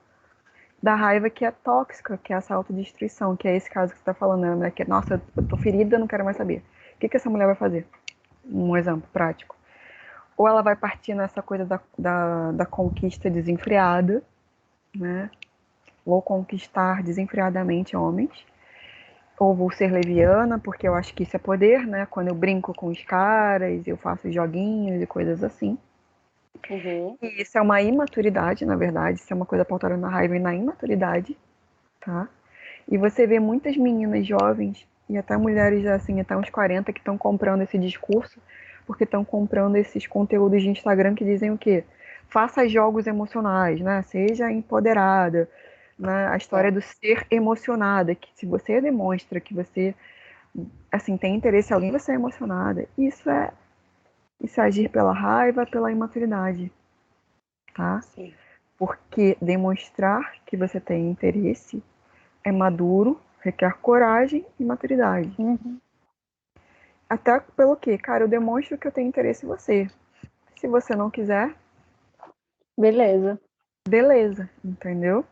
Da raiva que é tóxica, que é essa autodestruição, que é esse caso que você está falando, né? Que, nossa, eu tô ferida, não quero mais saber. O que essa mulher vai fazer? Um exemplo prático. Ou ela vai partir nessa coisa da conquista desenfreada, né? Ou conquistar desenfreadamente homens. Ou vou ser leviana, porque eu acho que isso é poder, né? Quando eu brinco com os caras, eu faço joguinhos e coisas assim. Uhum. E isso é uma imaturidade, na verdade. Isso é uma coisa pautada na raiva e na imaturidade, tá? E você vê muitas meninas jovens, e até mulheres, assim, até uns 40, que estão comprando esse discurso, porque estão comprando esses conteúdos de Instagram que dizem o quê? Faça jogos emocionais, né? Seja empoderada, né? A história do ser emocionada, que se você demonstra que você, assim, tem interesse em alguém, você é emocionada. Isso é agir pela raiva, pela imaturidade, tá? Sim. Porque demonstrar que você tem interesse é maduro, requer coragem e maturidade. Uhum. Até pelo que, cara, eu demonstro que eu tenho interesse em você. Se você não quiser, Beleza. beleza, entendeu?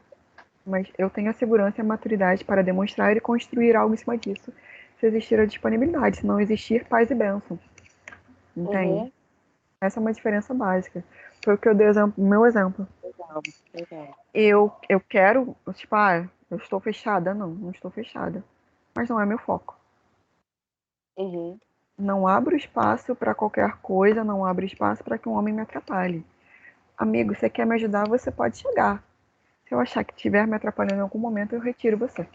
Mas eu tenho a segurança e a maturidade para demonstrar e construir algo em cima disso. Se existir a disponibilidade, se não existir, paz e bênção. Entende? Uhum. Essa é uma diferença básica. Foi o que eu dei o meu exemplo. Legal, legal. Eu quero, tipo, eu estou fechada? Não, não estou fechada. Mas não é meu foco. Uhum. Não abro espaço para qualquer coisa, não abro espaço para que um homem me atrapalhe. Amigo, você quer me ajudar, você pode chegar. Se eu achar que estiver me atrapalhando em algum momento, eu retiro você.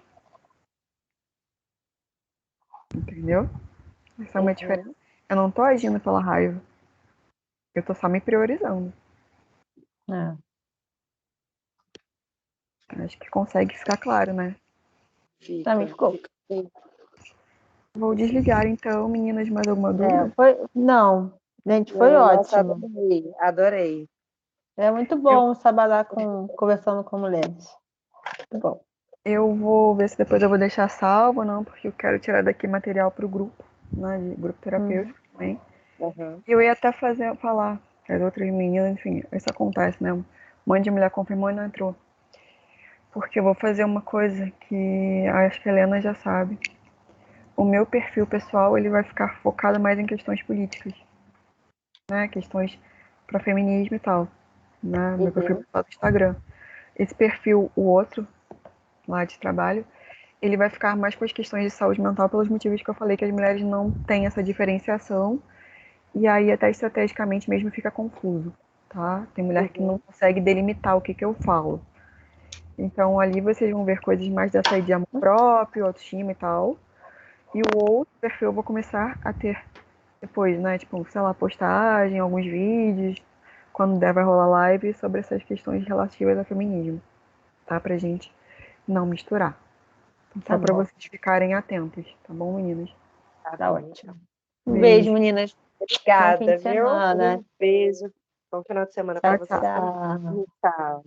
Entendeu? Essa é uma diferença. Uhum. Eu não tô agindo pela raiva. Eu tô só me priorizando. É. Acho que consegue ficar claro, né? Pra mim ficou. Fica bem. Vou desligar então, meninas, mais alguma dúvida? Não, gente, foi Não, nossa, ótimo. adorei, adorei. É muito Eu, bom trabalhar conversando com mulheres. Muito bom. eu vou ver se depois eu vou deixar salvo, não, porque eu quero tirar daqui material pro grupo, né? De grupo terapêutico também. Uhum. E eu ia até falar que as outras meninas, enfim, isso acontece, né? Um monte de mulher confirmou e não entrou. Porque eu vou fazer uma coisa que acho que a Helena já sabe. O meu perfil pessoal ele vai ficar focado mais em questões políticas, né? Questões para feminismo e tal, né? Meu perfil Uhum. pessoal do Instagram. Esse perfil, o outro, lá de trabalho, ele vai ficar mais com as questões de saúde mental pelos motivos que eu falei que as mulheres não têm essa diferenciação e aí até estrategicamente mesmo fica confuso, tá? Tem mulher que não Uhum. consegue delimitar o que eu falo. Então ali vocês vão ver coisas mais dessa aí de amor próprio, autoestima e tal. E o outro perfil eu vou começar a ter depois, né? Tipo, sei lá, postagem, alguns vídeos. Quando der, vai rolar live sobre essas questões relativas ao feminismo, tá? Pra gente não misturar. Então, Tá só pra bom, vocês ficarem atentos, tá bom, meninas? Tá tá bem. ótimo. Um beijo, Beijo. meninas. Bom fim Obrigada, de viu? semana. Um beijo. Bom final de semana para Tchau, vocês tchau. também. Tchau. Tchau.